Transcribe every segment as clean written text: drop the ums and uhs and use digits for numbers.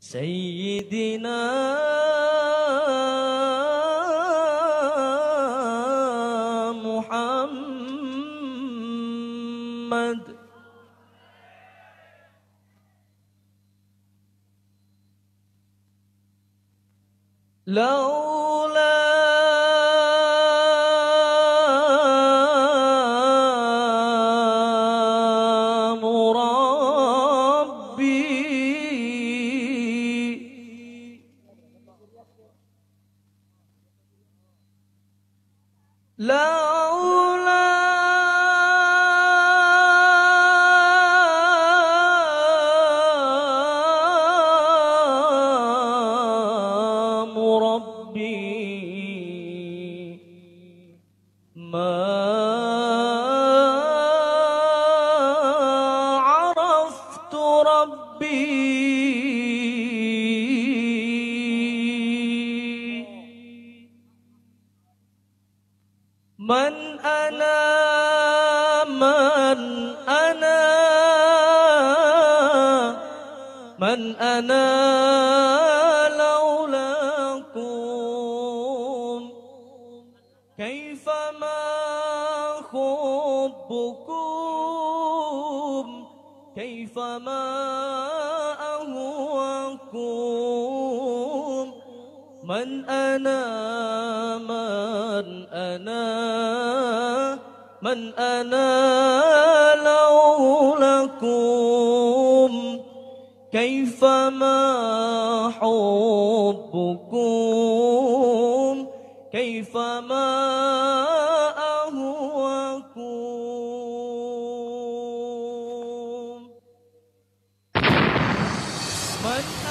سيدنا محمد لولا من أنا لولاكم كيفما حبكم كيفما أهواكم من أنا لولاكم كيفما حبكم كيفما أهواكم.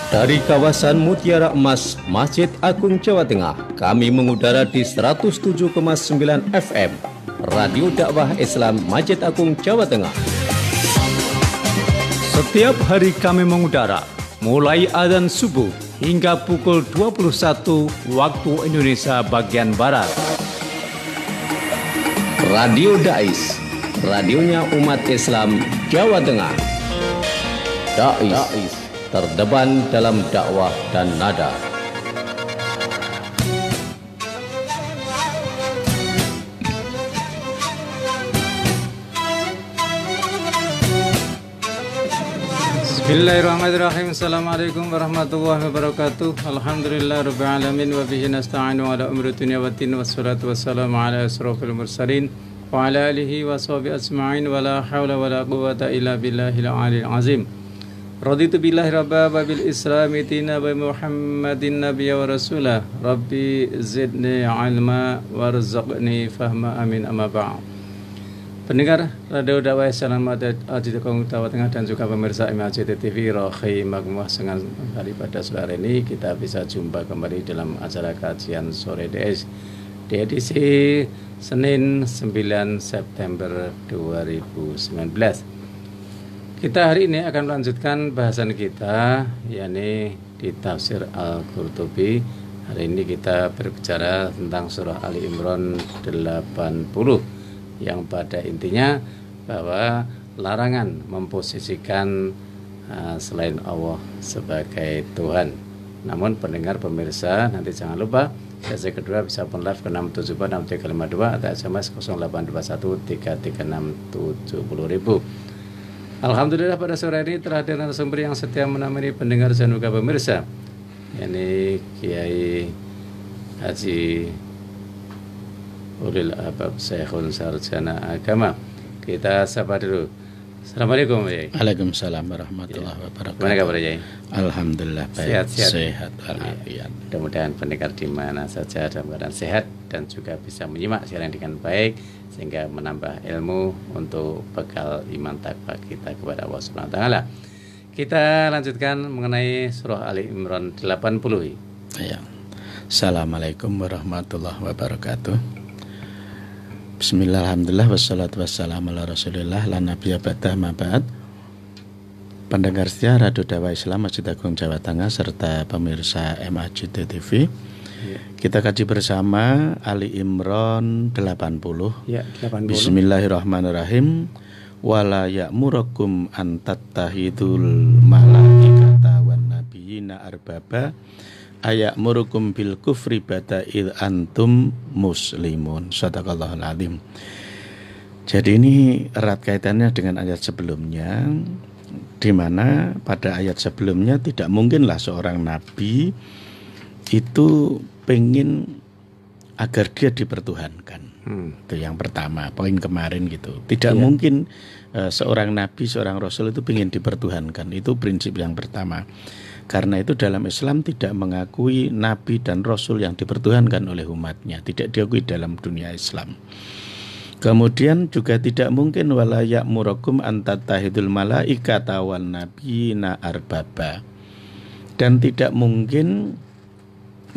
Dari kawasan Mutiara Emas, Masjid Agung Jawa Tengah, kami mengudara di 107,9 FM Radio Dakwah Islam Masjid Agung Jawa Tengah. Setiap hari kami mengudara mulai azan subuh hingga pukul 21 waktu Indonesia bagian Barat. Radio Dais, radionya umat Islam Jawa Tengah. Dais, terdepan dalam dakwah dan nada. Bismillahirrahmanirrahim. Assalamualaikum warahmatullahi wabarakatuh. Alhamdulillah rabbil alamin wa bihi nasta'inu ala umuri dunya waddin wassalatu wassalamu ala asrofil mursalin wa ala alihi wa sahbihi ajma'in wa la hawla wa la quwwata illa billahil aliyil azim. Raditu billahi rabba wa bil islami dina wa muhammadin nabiyya wa rasulah. Rabbi zidni ilma warzuqni fahma amin amma ba'd. Pendengar Radio Dakwah Islam Masjid Agung Jawa Tengah dan juga pemirsa MAJT TV rahimakumullah, senang kali pada sore ini kita bisa jumpa kembali dalam acara kajian sore DS di edisi Senin 9 September 2019. Kita hari ini akan melanjutkan bahasan kita, yakni di tafsir Al-Qurtubi. Hari ini kita berbicara tentang surah Ali Imran 80 yang pada intinya bahwa larangan memposisikan selain Allah sebagai Tuhan. Namun pendengar pemirsa nanti jangan lupa sesi kedua bisa pun live ke 6746352 atau SMS 082133670000. Alhamdulillah pada sore ini telah ada narasumber yang setia menemani pendengar dan juga pemirsa, yakni Kiai Haji Ulil Albab Syekhun Sarjana Agama. Kita sapa dulu. Assalamualaikum Yai. Waalaikumsalam warahmatullahi wabarakatuh. Gimana kabar Yai? Alhamdulillah baik. Sehat walafiat. Mudah-mudahan pendengar di mana saja dalam keadaan sehat dan juga bisa menyimak siaran dengan baik sehingga menambah ilmu untuk bekal iman takwa kita kepada Allah Subhanahu wa taala. Kita lanjutkan mengenai surah Ali Imran 80. Ya. Assalamualaikum warahmatullahi wabarakatuh. Bismillah, alhamdulillah, wassalatu wassalamu ala rasulillah, la nabiyya ba'da ma ba'd. Pendengar setia Radio Dakwah Islam Masjid Agung Jawa Tengah serta pemirsa MAJT TV, kita kaji bersama Ali Imran 80. Ya, 80. Bismillahirrahmanirrahim. Wala ya'murakum an tattahidul malaikata wan nabiyyin nabiyina arbaba aya'murukum bil kufri ba'da id antum muslimun. Shadaqallahul azim. Jadi ini erat kaitannya dengan ayat sebelumnya, di mana pada ayat sebelumnya tidak mungkinlah seorang nabi itu pengen agar dia dipertuhankan. Itu yang pertama, poin kemarin gitu. Tidak mungkin seorang nabi, seorang rasul itu pengen dipertuhankan. Itu prinsip yang pertama. Karena itu dalam Islam tidak mengakui nabi dan rasul yang dipertuhankan oleh umatnya, tidak diakui dalam dunia Islam. Kemudian juga tidak mungkin wala ya'murukum an tattahidul malaikata wan nabiyina arbaba. Dan tidak mungkin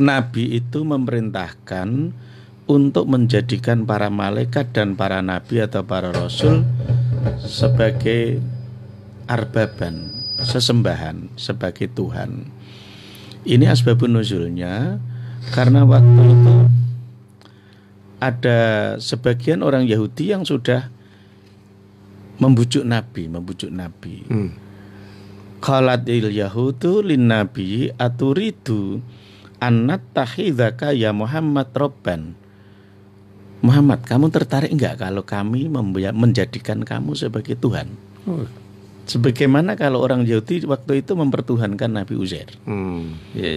nabi itu memerintahkan untuk menjadikan para malaikat dan para nabi atau para rasul sebagai arbaban, sesembahan, sebagai Tuhan. Ini asbabun nuzulnya karena waktu itu ada sebagian orang Yahudi yang sudah membujuk Nabi. Qalatil yahudu lin nabi aturidu annat tahidaka ya Muhammad robban. Muhammad, kamu tertarik enggak kalau kami menjadikan kamu sebagai Tuhan? Sebagaimana kalau orang Yahudi waktu itu mempertuhankan Nabi Uzair.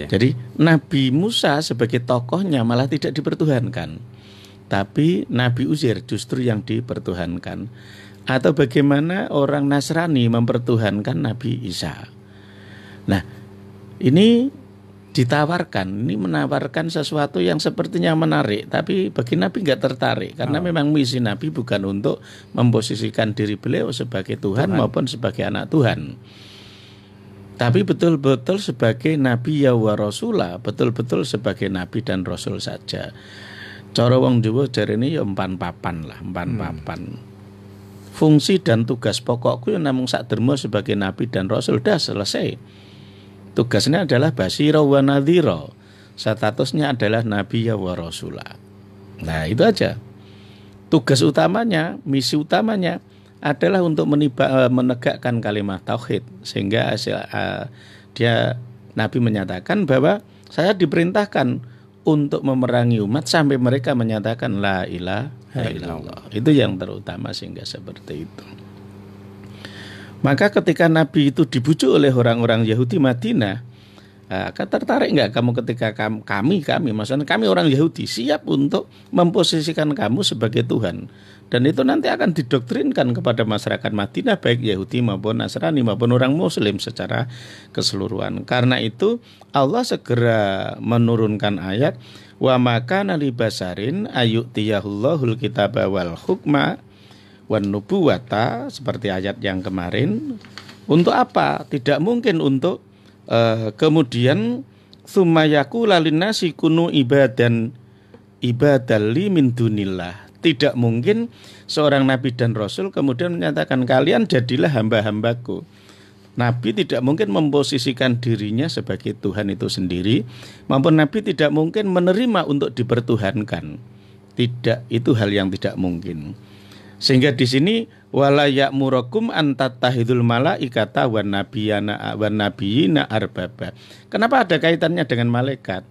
Jadi Nabi Musa sebagai tokohnya malah tidak dipertuhankan, tapi Nabi Uzair justru yang dipertuhankan. Atau bagaimana orang Nasrani mempertuhankan Nabi Isa. Nah, ini ditawarkan, ini menawarkan sesuatu yang sepertinya menarik, tapi bagi Nabi nggak tertarik karena memang misi Nabi bukan untuk memposisikan diri beliau sebagai Tuhan maupun sebagai anak Tuhan, tapi betul-betul sebagai Nabi ya wa Rasulah, betul-betul sebagai Nabi dan Rasul saja. Cara wong Jawa jarene ya empan papan. Fungsi dan tugas pokokku yang namung sak derma sebagai Nabi dan Rasul, dah selesai. Tugasnya adalah basira wa nadhira. Statusnya adalah Nabi ya wa Rasulah. Nah, itu aja. Tugas utamanya, misi utamanya adalah untuk menegakkan kalimat tauhid, sehingga dia Nabi menyatakan bahwa saya diperintahkan untuk memerangi umat sampai mereka menyatakan la ilaha illallah. Itu yang terutama, sehingga seperti itu. Maka ketika Nabi itu dibujuk oleh orang-orang Yahudi Madinah, tertarik nggak kamu ketika kami maksudnya kami orang Yahudi siap untuk memposisikan kamu sebagai Tuhan, dan itu nanti akan didoktrinkan kepada masyarakat Madinah baik Yahudi maupun Nasrani maupun orang Muslim secara keseluruhan. Karena itu Allah segera menurunkan ayat wa makana li basarin ayyutiyahullahul kitaba wal hukma wan nubuwata, seperti ayat yang kemarin. Untuk apa? Tidak mungkin untuk kemudian sumayaku lalinasi kunu ibadali min dunillah. Tidak mungkin seorang nabi dan rasul kemudian menyatakan kalian jadilah hamba-hambaku. Nabi tidak mungkin memposisikan dirinya sebagai Tuhan itu sendiri, maupun Nabi tidak mungkin menerima untuk dipertuhankan. Tidak, itu hal yang tidak mungkin. Sehingga di sini wala ya'murukum an tattahidul malaikata wan nabiyina arbaba. Kenapa ada kaitannya dengan malaikat?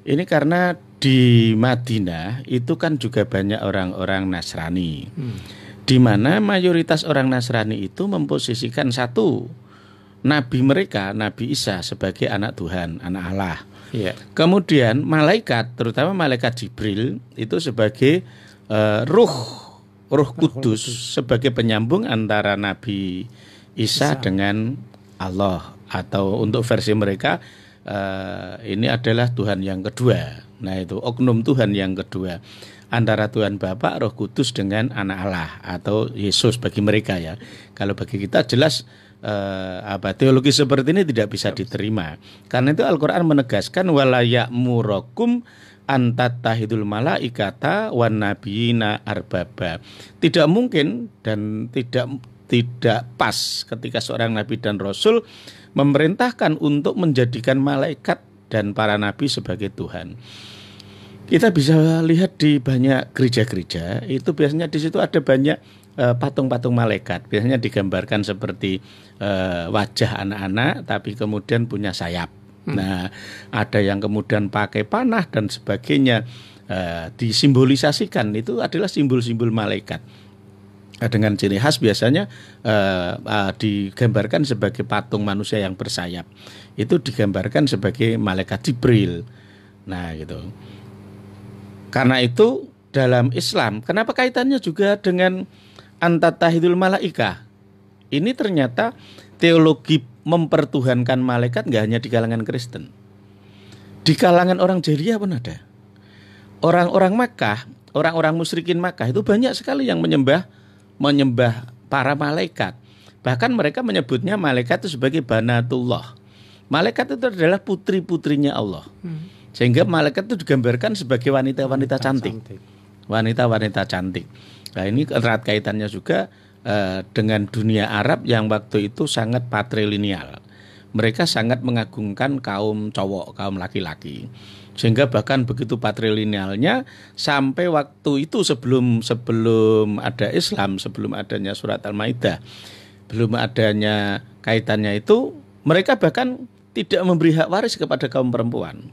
Ini karena di Madinah itu kan juga banyak orang-orang Nasrani. Di mana mayoritas orang Nasrani itu memposisikan satu nabi mereka, Nabi Isa, sebagai anak Tuhan, anak Allah. Kemudian malaikat, terutama malaikat Jibril itu sebagai Roh Kudus, sebagai penyambung antara Nabi Isa dengan Allah, atau untuk versi mereka ini adalah Tuhan yang kedua. Nah, itu oknum Tuhan yang kedua antara Tuhan Bapa, Roh Kudus dengan anak Allah atau Yesus bagi mereka ya. Kalau bagi kita jelas teologi seperti ini tidak bisa diterima. Karena itu Al-Qur'an menegaskan wala ya'murukum antattahidul malaikata wan nabiyina arbaba. Tidak mungkin dan tidak pas ketika seorang nabi dan rasul memerintahkan untuk menjadikan malaikat dan para nabi sebagai Tuhan. Kita bisa lihat di banyak gereja-gereja itu biasanya di situ ada banyak patung-patung malaikat. Biasanya digambarkan seperti wajah anak-anak tapi kemudian punya sayap. Nah, ada yang kemudian pakai panah dan sebagainya, disimbolisasikan itu adalah simbol-simbol malaikat. Dengan ciri khas biasanya digambarkan sebagai patung manusia yang bersayap. Itu digambarkan sebagai malaikat Jibril. Nah, gitu. Karena itu dalam Islam, kenapa kaitannya juga dengan antatahidul malaikah? Ini ternyata teologi mempertuhankan malaikat nggak hanya di kalangan Kristen. Di kalangan orang jahiliyah pun ada. Orang-orang Makkah, orang-orang musyrikin Makkah itu banyak sekali yang menyembah para malaikat. Bahkan mereka menyebutnya malaikat itu sebagai banatullah. Malaikat itu adalah putri-putrinya Allah. Sehingga malaikat itu digambarkan sebagai wanita-wanita cantik. Wanita-wanita cantik. Nah, ini erat kaitannya juga dengan dunia Arab yang waktu itu sangat patrilineal. Mereka sangat mengagungkan kaum cowok, kaum laki-laki. Sehingga bahkan begitu patrilinealnya sampai waktu itu sebelum ada Islam, sebelum adanya surat Al-Maidah, belum adanya kaitannya itu, mereka bahkan tidak memberi hak waris kepada kaum perempuan.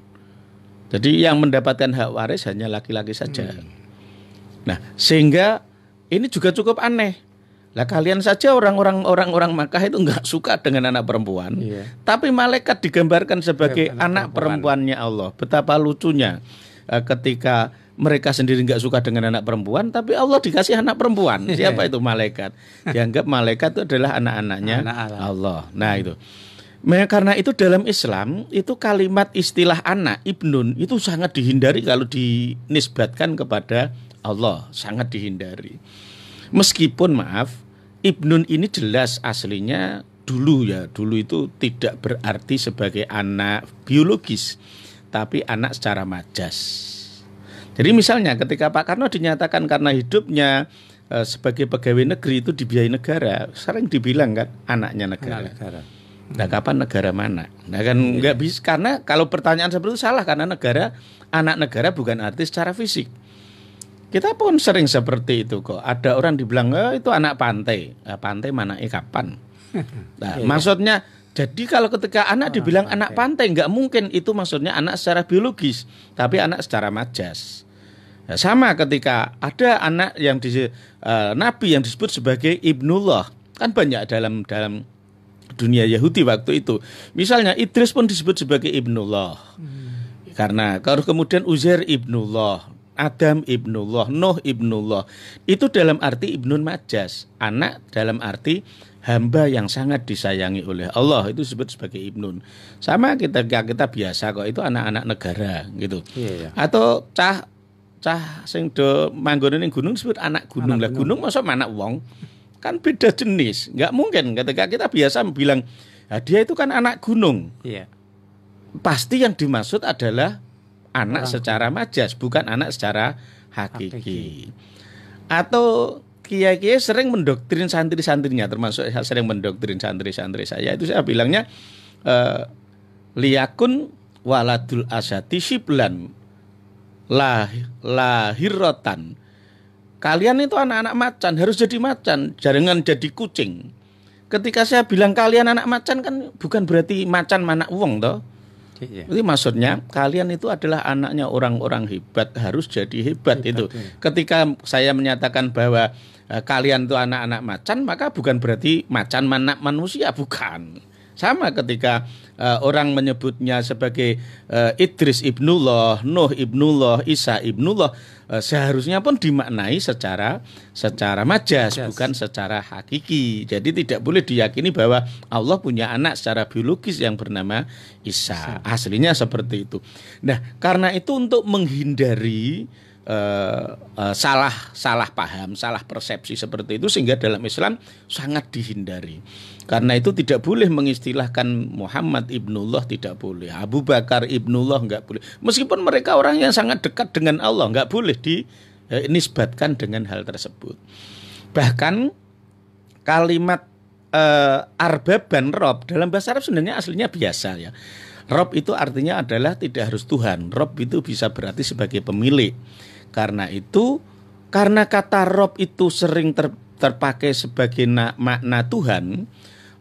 Jadi yang mendapatkan hak waris hanya laki-laki saja. Nah, sehingga ini juga cukup aneh. Lah kalian saja orang-orang Makkah itu nggak suka dengan anak perempuan, tapi malaikat digambarkan sebagai anak perempuannya Allah. Betapa lucunya ketika mereka sendiri nggak suka dengan anak perempuan, tapi Allah dikasih anak perempuan. Siapa itu malaikat? Dianggap malaikat itu adalah anak-anaknya Allah. Nah itu. Karena itu dalam Islam itu kalimat istilah anak ibnun itu sangat dihindari kalau dinisbatkan kepada Allah, sangat dihindari. Meskipun maaf, ibnun ini jelas aslinya dulu itu tidak berarti sebagai anak biologis, tapi anak secara majas. Jadi misalnya ketika Pak Karno dinyatakan karena hidupnya sebagai pegawai negeri itu dibiayai negara, sering dibilang kan anaknya negara. Nah, kapan negara mana? Nah kan nggak bisa, karena kalau pertanyaan seperti itu salah, karena anak negara bukan arti secara fisik. Kita pun sering seperti itu kok. Ada orang dibilang itu anak pantai. Pantai mana kapan? Nah, maksudnya jadi kalau ketika anak dibilang anak pantai, nggak mungkin itu maksudnya anak secara biologis, tapi anak secara majas. Nah, sama ketika ada anak yang Nabi yang disebut sebagai Ibnullah, kan banyak dalam dunia Yahudi waktu itu. Misalnya Idris pun disebut sebagai Ibnullah. Karena kalau kemudian Uzair Ibnullah, Adam ibnullah, Nuh ibnullah, itu dalam arti ibnun majas, anak dalam arti hamba yang sangat disayangi oleh Allah, itu disebut sebagai ibnun. Sama kita biasa kok, itu anak-anak negara gitu. Atau cah sing do manggon ning gunung disebut anak gunung. Lah gunung masa anak wong, kan beda jenis. Nggak mungkin ketika kita biasa bilang dia itu kan anak gunung. Pasti yang dimaksud adalah anak secara majas, bukan anak secara hakiki. Atau kiai-kiai sering mendoktrin santri-santrinya, termasuk saya sering mendoktrin santri-santri saya. Itu saya bilangnya liyakun waladul asati shiblan lahirotan. Kalian itu anak-anak macan, harus jadi macan, jangan jadi kucing. Ketika saya bilang kalian anak macan kan bukan berarti macan anak wong toh. Jadi maksudnya kalian itu adalah anaknya orang-orang hebat, harus jadi hebat itu. Ketika saya menyatakan bahwa kalian itu anak-anak macan, maka bukan berarti macan anak manusia, bukan. Sama ketika orang menyebutnya sebagai Idris ibnullah, Nuh ibnullah, Isa ibnullah, seharusnya pun dimaknai secara majas, bukan secara hakiki. Jadi tidak boleh diyakini bahwa Allah punya anak secara biologis yang bernama Isa. Aslinya seperti itu. Nah, karena itu untuk menghindari salah paham, salah persepsi seperti itu, sehingga dalam Islam sangat dihindari. Karena itu tidak boleh mengistilahkan Muhammad ibnullah, tidak boleh. Abu Bakar ibnullah nggak boleh. Meskipun mereka orang yang sangat dekat dengan Allah, nggak boleh dinisbatkan dengan hal tersebut. Bahkan kalimat arbaban Rob dalam bahasa Arab sebenarnya aslinya biasa ya. Rob itu artinya adalah tidak harus Tuhan. Rob itu bisa berarti sebagai pemilik. Karena itu, karena kata Rob itu sering terpakai sebagai makna Tuhan,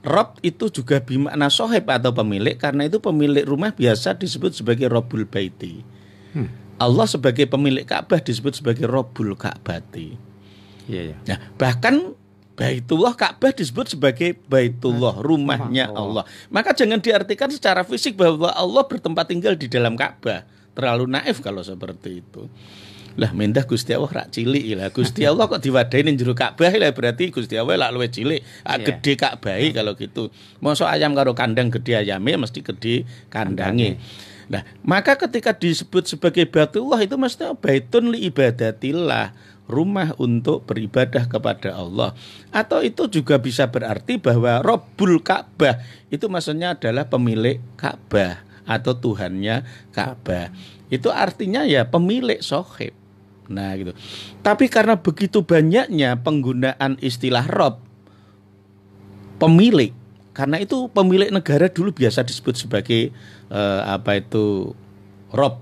Rob itu juga bermakna sohib atau pemilik, karena itu pemilik rumah biasa disebut sebagai Robul Baiti. Allah sebagai pemilik Ka'bah disebut sebagai Robul Ka'bati. Iya, iya. Nah, bahkan Baitullah Ka'bah disebut sebagai Baitullah, rumahnya Allah. Maka jangan diartikan secara fisik bahwa Allah bertempat tinggal di dalam Ka'bah. Terlalu naif kalau seperti itu. Lah mendah Gusti Allah rak cilik lah. Gusti Allah kok diwadahi ning jero Ka'bah lah, berarti Gusti Allah lak luwih cilik. Gede Ka'bah kalau gitu. Mosok ayam karo kandang gede ayame mesti gede kandange. Nah, maka ketika disebut sebagai Baitullah itu maksudnya baitun li ibadatillah, rumah untuk beribadah kepada Allah. Atau itu juga bisa berarti bahwa Rabbul Ka'bah itu maksudnya adalah pemilik Ka'bah atau Tuhannya Ka'bah. Itu artinya ya pemilik sohib. Nah gitu. Tapi karena begitu banyaknya penggunaan istilah Rob, pemilik, karena itu pemilik negara dulu biasa disebut sebagai Rob.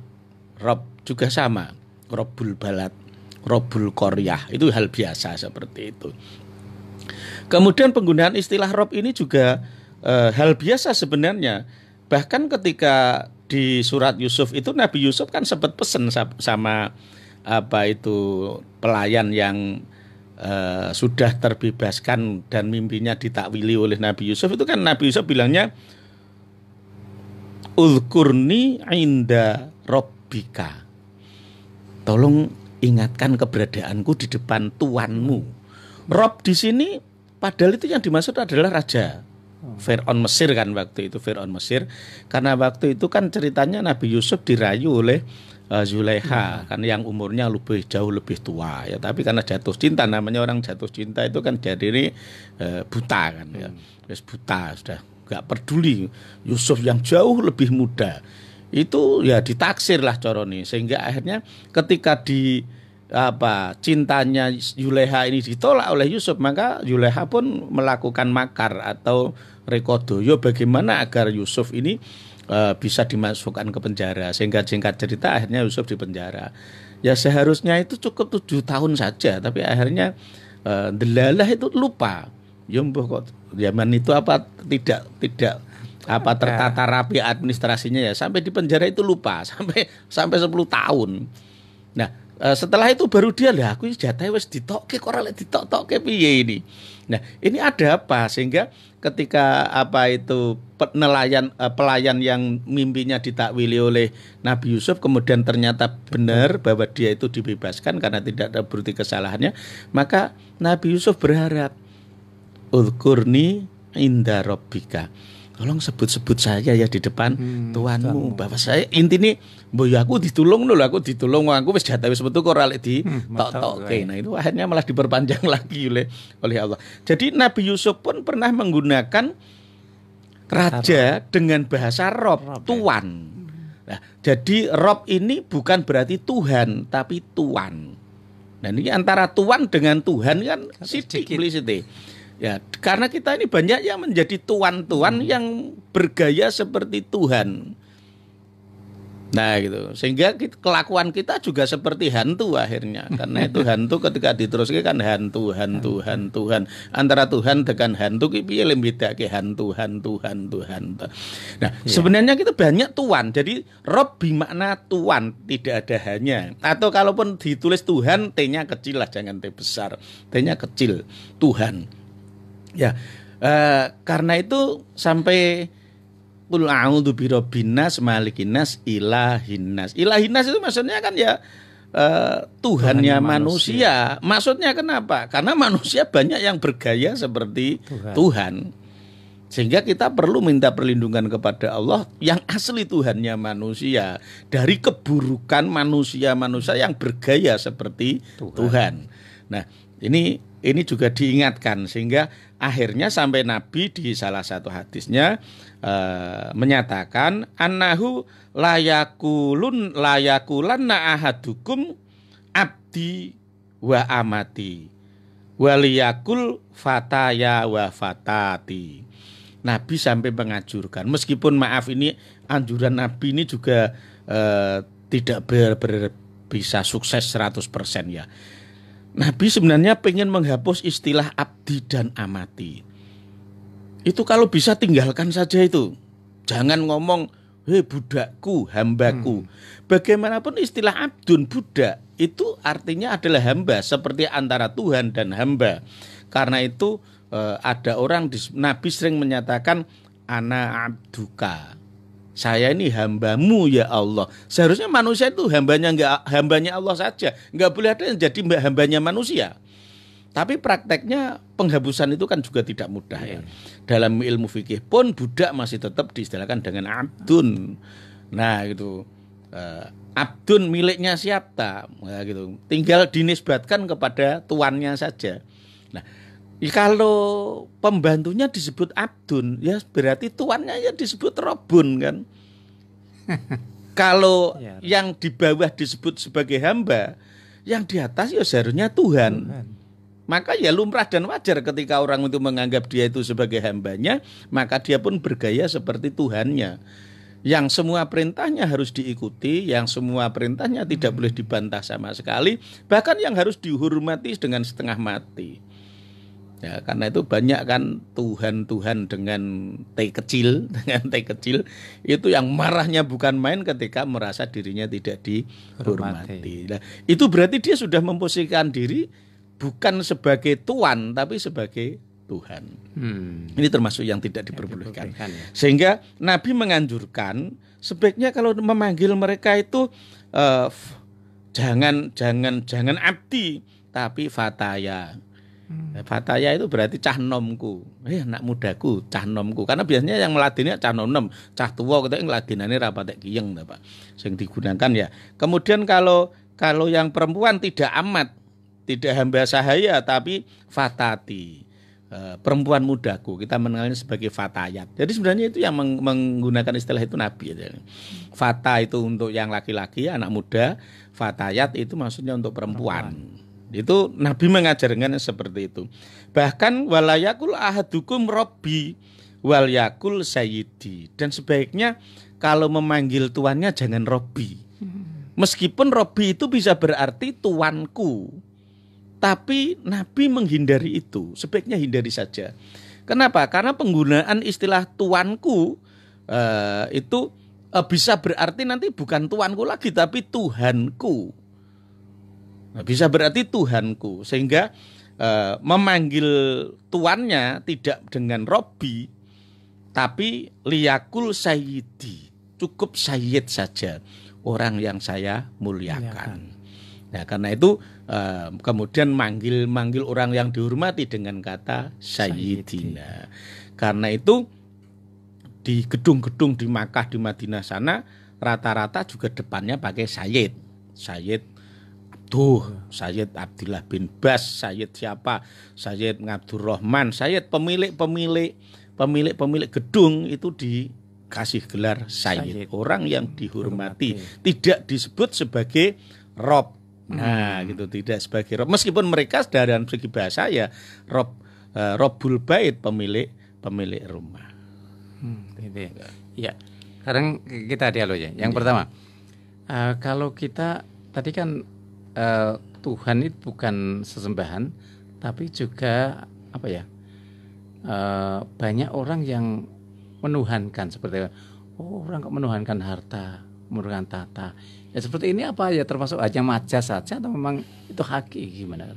Rob juga sama, Robul Balad, Robul Koryah, itu hal biasa seperti itu. Kemudian penggunaan istilah Rob ini juga hal biasa sebenarnya. Bahkan ketika di surat Yusuf itu Nabi Yusuf kan sempat pesan sama pelayan yang sudah terbebaskan dan mimpinya ditakwili oleh Nabi Yusuf. Itu kan Nabi Yusuf bilangnya Ulkurni inda Rabbika, tolong ingatkan keberadaanku di depan Tuanmu. Rob di sini padahal itu yang dimaksud adalah raja Fir'aun Mesir kan waktu itu, Fir'aun Mesir. Karena waktu itu kan ceritanya Nabi Yusuf dirayu oleh Zulaiha kan yang umurnya jauh lebih tua ya, tapi karena jatuh cinta, namanya orang jatuh cinta itu kan jadi buta kan ya. Wis buta, sudah enggak peduli Yusuf yang jauh lebih muda. Itu ya ditaksir lah coroni, sehingga akhirnya ketika cintanya Zulaiha ini ditolak oleh Yusuf, maka Zulaiha pun melakukan makar atau rekodoyo bagaimana agar Yusuf ini bisa dimasukkan ke penjara, sehingga singkat cerita akhirnya Yusuf di penjara. Ya seharusnya itu cukup 7 tahun saja, tapi akhirnya delalah itu lupa. Ya mbah kok zaman itu tidak tertata rapi administrasinya ya, sampai di penjara itu lupa sampai 10 tahun. Nah, setelah itu baru dia lah aku jatah wis ditokke kok ora lek ditok-tokke piye ini. Nah, ini ada apa sehingga ketika pelayan yang mimpinya ditakwili oleh Nabi Yusuf kemudian ternyata benar bahwa dia itu dibebaskan karena tidak ada bukti kesalahannya, maka Nabi Yusuf berharap Ulkurni inda Rabbika, tolong sebut-sebut saya ya di depan Tuanmu, bahwa saya intine mboyo aku ditulung lho, aku wis jatah wis metu kok ora lek ditok-tokke. Nah itu akhirnya malah diperpanjang lagi oleh Allah. Jadi Nabi Yusuf pun pernah menggunakan raja dengan bahasa Rob, tuan. Nah, jadi Rob ini bukan berarti Tuhan tapi tuan. Nah ini antara tuan dengan Tuhan kan sidik belisite. Ya, karena kita ini banyak yang menjadi tuan-tuan yang bergaya seperti Tuhan. Nah gitu, sehingga kelakuan kita juga seperti hantu akhirnya. Karena itu hantu ketika diteruskan kan hantu. Antara Tuhan dengan hantu piye le mbedake hantu. Nah, sebenarnya kita banyak tuan. Jadi Rob bermakna tuan, tidak ada hanya. Atau kalaupun ditulis Tuhan, T-nya kecil lah, jangan T besar. T-nya kecil, Tuhan. Ya, karena itu sampai Qul a'udzu birabbinas malikinas ilahinnas. Ilahinnas itu maksudnya kan ya Tuhannya manusia. Maksudnya kenapa? Karena manusia banyak yang bergaya seperti Tuhan. Sehingga kita perlu minta perlindungan kepada Allah yang asli Tuhannya manusia dari keburukan manusia-manusia yang bergaya seperti Tuhan. Nah, ini juga diingatkan sehingga akhirnya sampai Nabi di salah satu hadisnya menyatakan annahu layakulanna ahadukum abdi wa amati waliyakul fataya wa fatati. Nabi sampai mengajurkan, meskipun maaf ini anjuran Nabi ini juga tidak bisa sukses 100% ya. Nabi sebenarnya pengen menghapus istilah abdi dan amati. Itu kalau bisa tinggalkan saja itu. Jangan ngomong, hei budakku, hambaku. Bagaimanapun istilah abdun, budak, itu artinya adalah hamba, seperti antara Tuhan dan hamba. Karena itu ada orang, Nabi sering menyatakan, ana abduka. Saya ini hambamu ya Allah. Seharusnya manusia itu hambanya Allah saja. Enggak boleh ada yang jadi hambanya manusia. Tapi prakteknya penghapusan itu kan juga tidak mudah ya. Dalam ilmu fikih pun budak masih tetap diistilahkan dengan abdun. Nah gitu, abdun miliknya siapa? Nah, gitu. Tinggal dinisbatkan kepada tuannya saja. Nah kalau pembantunya disebut abdun, ya berarti tuannya ya disebut robun kan. Kalau yang di bawah disebut sebagai hamba, yang di atas ya seharusnya Tuhan. Maka ya lumrah dan wajar ketika orang itu menganggap dia itu sebagai hambanya, maka dia pun bergaya seperti Tuhannya. Yang semua perintahnya harus diikuti, yang semua perintahnya tidak boleh dibantah sama sekali, bahkan yang harus dihormati dengan setengah mati. Ya, karena itu banyak kan Tuhan dengan T kecil, itu yang marahnya bukan main ketika merasa dirinya tidak dihormati. Nah, itu berarti dia sudah memposisikan diri bukan sebagai tuan tapi sebagai Tuhan. Ini termasuk yang tidak diperbolehkan. Ya. Sehingga Nabi menganjurkan sebaiknya kalau memanggil mereka itu jangan abdi tapi fataya. Fataya itu berarti cah nomku. Anak mudaku, cah nomku. Karena biasanya yang meladeni cah nom, cah tua kita ngladinane ra patek kiyeng ta, Pak. Sing digunakan ya. Kemudian kalau yang perempuan tidak amat, tidak hamba sahaya tapi fatati, perempuan mudaku, kita mengenalnya sebagai fatayat. Jadi sebenarnya itu yang menggunakan istilah itu Nabi. Fata itu untuk yang laki-laki, anak muda. Fatayat itu maksudnya untuk perempuan. Itu Nabi mengajarkan seperti itu. Bahkan walayakul ahadukum robbi wal yakul sayyidi. Dan sebaiknya kalau memanggil tuannya jangan robbi. Meskipun robbi itu bisa berarti tuanku. Tapi Nabi menghindari itu, sebaiknya hindari saja. Kenapa? Karena penggunaan istilah tuanku itu bisa berarti nanti bukan tuanku lagi, tapi Tuhanku. Bisa berarti Tuhanku, sehingga memanggil tuannya tidak dengan Robbi, tapi liyakul sayyidi, cukup sayyid saja, orang yang saya muliakan. Nah, karena itu kemudian manggil orang yang dihormati dengan kata sayyidina. Karena itu di gedung-gedung di Makkah, di Madinah sana rata-rata juga depannya pakai sayyid. Sayyid Abduh, Sayyid Abdullah bin Bas, Sayyid siapa? Sayyid Abdurrahman, Sayyid pemilik gedung itu dikasih gelar sayyid, orang yang dihormati, tidak disebut sebagai rob. Nah, gitu, tidak sebagai rob. Meskipun mereka dalam segi bahasa ya robul bait, pemilik rumah. Gitu ya. Sekarang kita dialog ya. Yang pertama, kalau kita tadi kan Tuhan itu bukan sesembahan, tapi juga apa ya? Banyak orang yang menuhankan seperti orang kok menuhankan harta, menuhankan tata. Ya seperti ini apa ya, termasuk hanya majas saja atau memang itu hakiki gimana?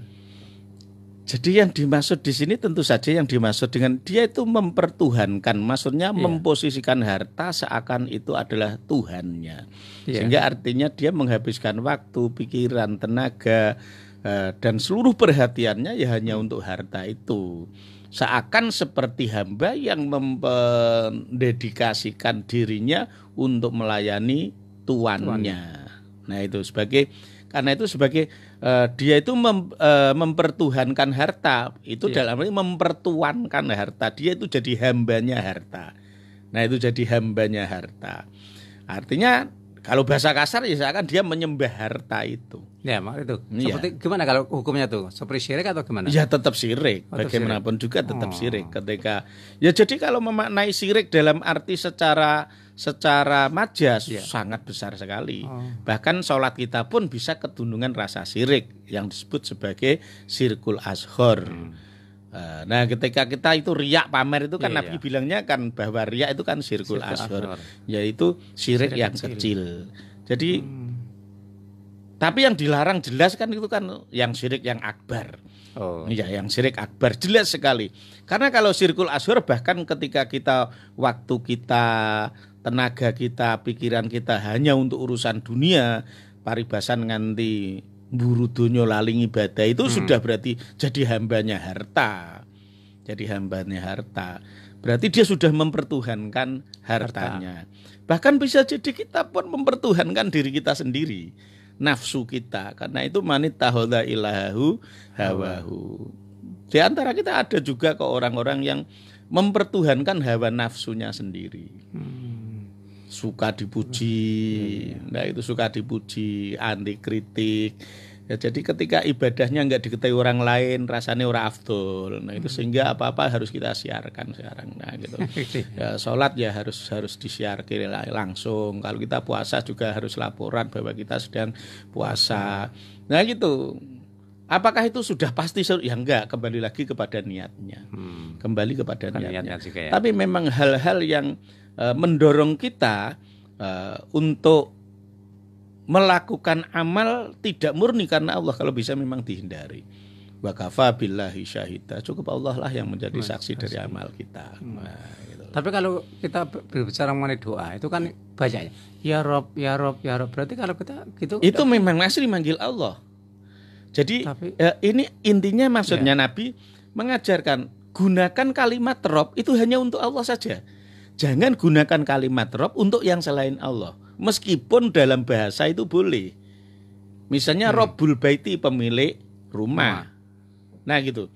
Jadi yang dimaksud di sini tentu saja yang dimaksud dengan dia itu mempertuhankan, maksudnya memposisikan harta seakan itu adalah Tuhannya. Sehingga artinya dia menghabiskan waktu, pikiran, tenaga dan seluruh perhatiannya ya hanya untuk harta itu. Seakan seperti hamba yang mendedikasikan dirinya untuk melayani tuannya. Nah, itu karena itu sebagai dia itu mempertuhankan harta, itu dalam arti mempertuankan harta, dia itu jadi hambanya harta. Nah, itu jadi hambanya harta. Artinya kalau bahasa kasar ya seakan dia menyembah harta itu. Ya, mak itu. Seperti gimana kalau hukumnya tuh? Seperti syirik atau gimana? Ya tetap syirik. Bagaimanapun juga tetap syirik ketika. Ya jadi kalau memaknai syirik dalam arti secara majas sangat besar sekali. Bahkan sholat kita pun bisa kedunungan rasa syirik yang disebut sebagai syirkul ashor. Nah, ketika kita itu riak pamer itu kan Iya, Nabi bilangnya kan bahwa riak itu kan syirkul Syirkul asghar, asghar. yaitu syirik Syirik yang kecil. kecil. Jadi tapi yang dilarang jelas kan itu kan yang syirik yang akbar. Oh. Iya, yang syirik akbar jelas sekali. Karena kalau syirkul asghar bahkan ketika kita waktu kita, tenaga kita, pikiran kita hanya untuk urusan dunia, paribasan nganti buru donya lali ibadah itu sudah berarti jadi hambanya harta. Jadi hambanya harta. Berarti dia sudah mempertuhankan hartanya. Bahkan bisa jadi kita pun mempertuhankan diri kita sendiri, nafsu kita. Karena itu manit tahoda ilahahu hawahu. Di antara kita ada juga kok orang-orang yang mempertuhankan hawa nafsunya sendiri. Suka dipuji, nah itu suka dipuji, anti kritik. Ya, jadi ketika ibadahnya nggak diketahui orang lain, rasanya ora afdol. Nah itu sehingga apa-apa harus kita siarkan sekarang. Nah gitu. Ya, sholat ya harus disiarkan langsung. Kalau kita puasa juga harus laporan bahwa kita sedang puasa. Nah gitu. Apakah itu sudah pasti? Ya enggak, kembali lagi kepada niatnya. Kembali kepada niatnya. juga ya. Tapi memang hal-hal yang mendorong kita untuk melakukan amal tidak murni karena Allah, kalau bisa memang dihindari. Wa kafa billahi syahida, cukup Allah lah yang menjadi saksi dari amal kita. Nah, gitu. Tapi kalau kita berbicara mengenai doa itu kan banyak ya Rob, ya Rob, ya Rob. Berarti kalau kita gitu Itu memang asli manggil Allah. Jadi ini intinya maksudnya Nabi mengajarkan gunakan kalimat Rob itu hanya untuk Allah saja. Jangan gunakan kalimat Rob untuk yang selain Allah. Meskipun dalam bahasa itu boleh. Misalnya Robbul Baiti, pemilik rumah. Nah gitu.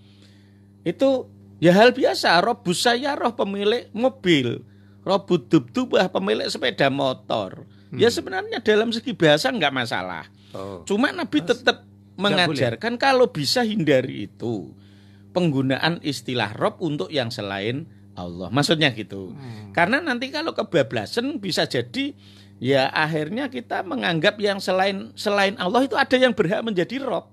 Itu ya hal biasa. Robbus Sayyarah, pemilik mobil. Robbud Dubdubah, pemilik sepeda motor. Ya sebenarnya dalam segi bahasa enggak masalah. Cuma Nabi tetap mengajarkan kalau bisa hindari itu. Penggunaan istilah Rob untuk yang selain Allah. Maksudnya gitu. Karena nanti kalau kebablasan bisa jadi ya akhirnya kita menganggap yang selain Allah itu ada yang berhak menjadi Rob.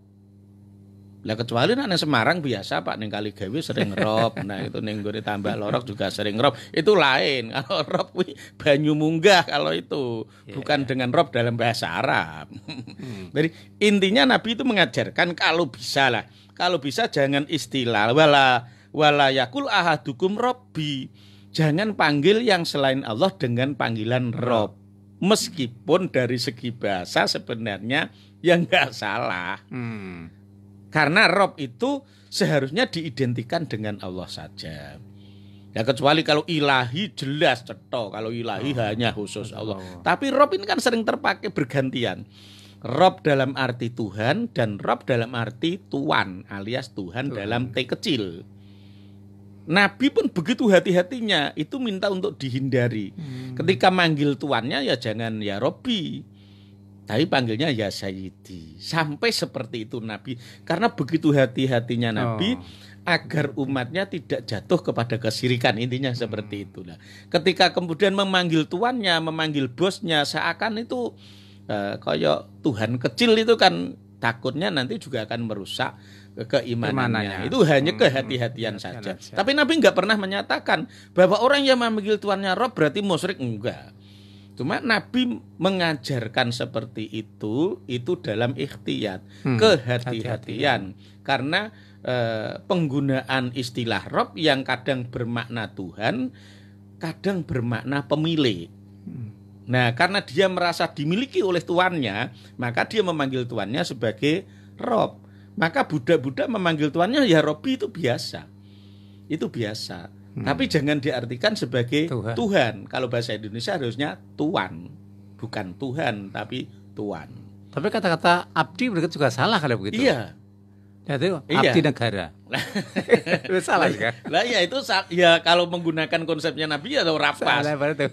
Lah kecuali nang Semarang biasa Pak ning Kaligawe sering Rob. Nah itu ning nggone Tambak Lorok juga sering Rob. Itu lain. Kalau Rob kuwi banyu munggah kalau itu. Bukan dengan Rob dalam bahasa Arab. Jadi intinya Nabi itu mengajarkan kalau bisa lah. Kalau bisa jangan istilah wala yakul ahadukum Robbi. Jangan panggil yang selain Allah dengan panggilan Rob. Meskipun dari segi bahasa sebenarnya yang enggak salah. Karena Rob itu seharusnya diidentikan dengan Allah saja. Ya kecuali kalau ilahi jelas cetok. Kalau ilahi hanya khusus Allah. Tapi Rob ini kan sering terpakai bergantian. Rob dalam arti Tuhan dan Rob dalam arti Tuan alias Tuhan dalam T kecil. Nabi pun begitu hati-hatinya, itu minta untuk dihindari. Ketika manggil tuannya ya jangan ya Robbi, tapi panggilnya ya Sayyidi. Sampai seperti itu Nabi. Karena begitu hati-hatinya Nabi agar umatnya tidak jatuh kepada kesyirikan, intinya seperti itulah. Ketika kemudian memanggil tuannya, memanggil bosnya, seakan itu kayak Tuhan kecil itu kan takutnya nanti juga akan merusak keimanannya. Itu hanya kehati-hatian saja. Tapi Nabi enggak pernah menyatakan bahwa orang yang memanggil tuannya Rob berarti musyrik, enggak. Cuma Nabi mengajarkan seperti itu dalam ikhtiyat, kehati-hatian. Karena penggunaan istilah Rob yang kadang bermakna Tuhan, kadang bermakna pemilik. Nah, karena dia merasa dimiliki oleh tuannya, maka dia memanggil tuannya sebagai Rob. Maka budak-budak memanggil tuannya ya Robbi, itu biasa. Itu biasa. Tapi jangan diartikan sebagai Tuhan. Kalau bahasa Indonesia harusnya tuan. Bukan Tuhan, tapi tuan. Tapi kata-kata abdi berarti juga salah kalau begitu. Iya. Jadi abdi negara. Salah juga. Lah ya itu ya kalau menggunakan konsepnya Nabi atau rapas.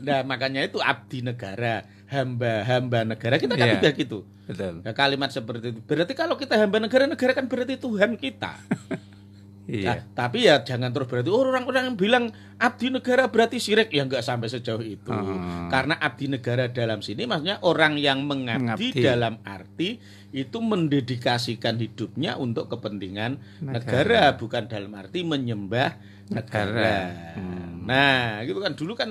Nah, makanya itu abdi negara, hamba negara. Kita kan juga gitu. Betul. Nah, kalimat seperti itu. Berarti kalau kita hamba negara kan berarti Tuhan kita. Iya. Tapi ya jangan terus berarti orang-orang yang bilang abdi negara berarti syirik, ya nggak sampai sejauh itu. Karena abdi negara dalam sini maksudnya orang yang mengabdi dalam arti itu mendedikasikan hidupnya untuk kepentingan negara, bukan dalam arti menyembah negara. Nah, gitu kan dulu kan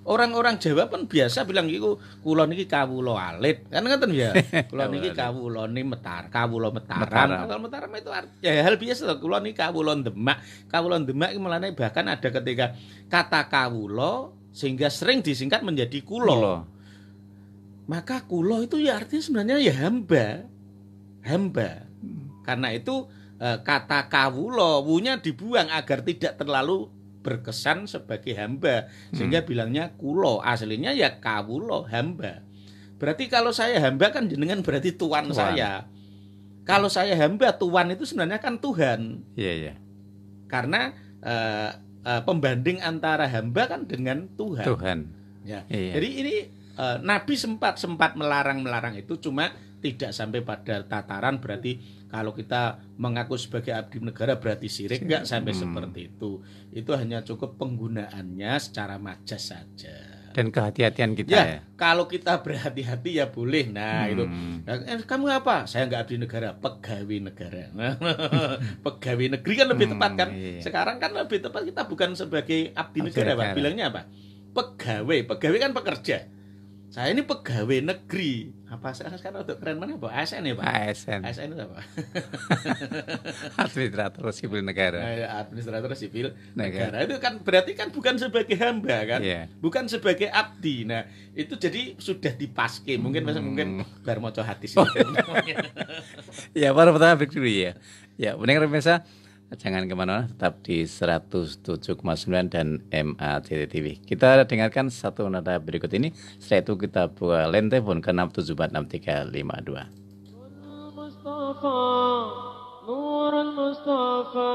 orang-orang Jawa pun biasa bilang gitu, kula niki kawula alit. Kan ngoten ya. Kula niki kawulane kawula Mataram. Kalau Mataram itu ya hal biasa, kula niki kawula Demak. Kawula Demak iki melane bahkan ada ketika kata kawula sehingga sering disingkat menjadi kulo. Maka kulo itu ya artinya sebenarnya ya hamba. Karena itu kata kawulo wunya dibuang agar tidak terlalu berkesan sebagai hamba, sehingga bilangnya kulo, aslinya ya kawulo, hamba. Berarti kalau saya hamba kan jenengan berarti tuan saya. Kalau saya hamba, tuan itu sebenarnya kan Tuhan. Iya. Karena pembanding antara hamba kan dengan Tuhan. Ya. Iya. Jadi ini Nabi sempat melarang itu, cuma tidak sampai pada tataran berarti kalau kita mengaku sebagai abdi negara berarti syirik, enggak sampai seperti itu. Itu hanya cukup penggunaannya secara majas saja. Dan kehati-hatian kita ya. Kalau kita berhati-hati ya boleh. Nah, itu. Kamu apa? Saya enggak abdi negara, pegawai negara. Pegawai negeri kan lebih tepat kan? Iya. Sekarang kan lebih tepat kita bukan sebagai abdi negara, Pak. Bilangnya apa? Pegawai kan pekerja. Saya ini pegawai negeri. Apa sekarang untuk keren mana, Pak? ASN ya, Pak? ASN itu apa? Administrator sipil negara. Administrator sipil negara. Itu kan berarti kan bukan sebagai hamba kan? Bukan sebagai abdi. Nah, itu jadi sudah dipaske. Mungkin bar moco hati sih. Ya, para pertama break dulu ya. Ya, benar pemirsa. Jangan kemana-mana, tetap di 107,9 dan MACTV. Kita dengarkan satu nada berikut ini. Setelah itu kita buka line telepon ke 6746352. Mustafa, Nurul Mustafa,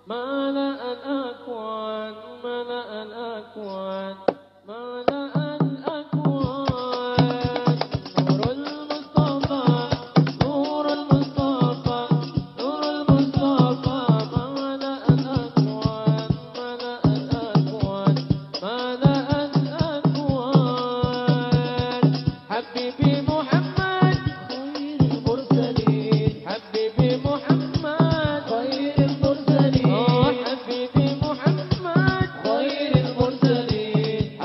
mala'al akwan, mala'al akwan, mala'al akwan, Nurul Mustafa, Nurul Mustafa, Nurul Mustafa, mala'al akwan, mala'al akwan, mala'al akwan, Habibi Muhammad, khairul mursalin, Habibi Muhammad, khairul mursalin, Habibi Muhammad, khairul mursalin,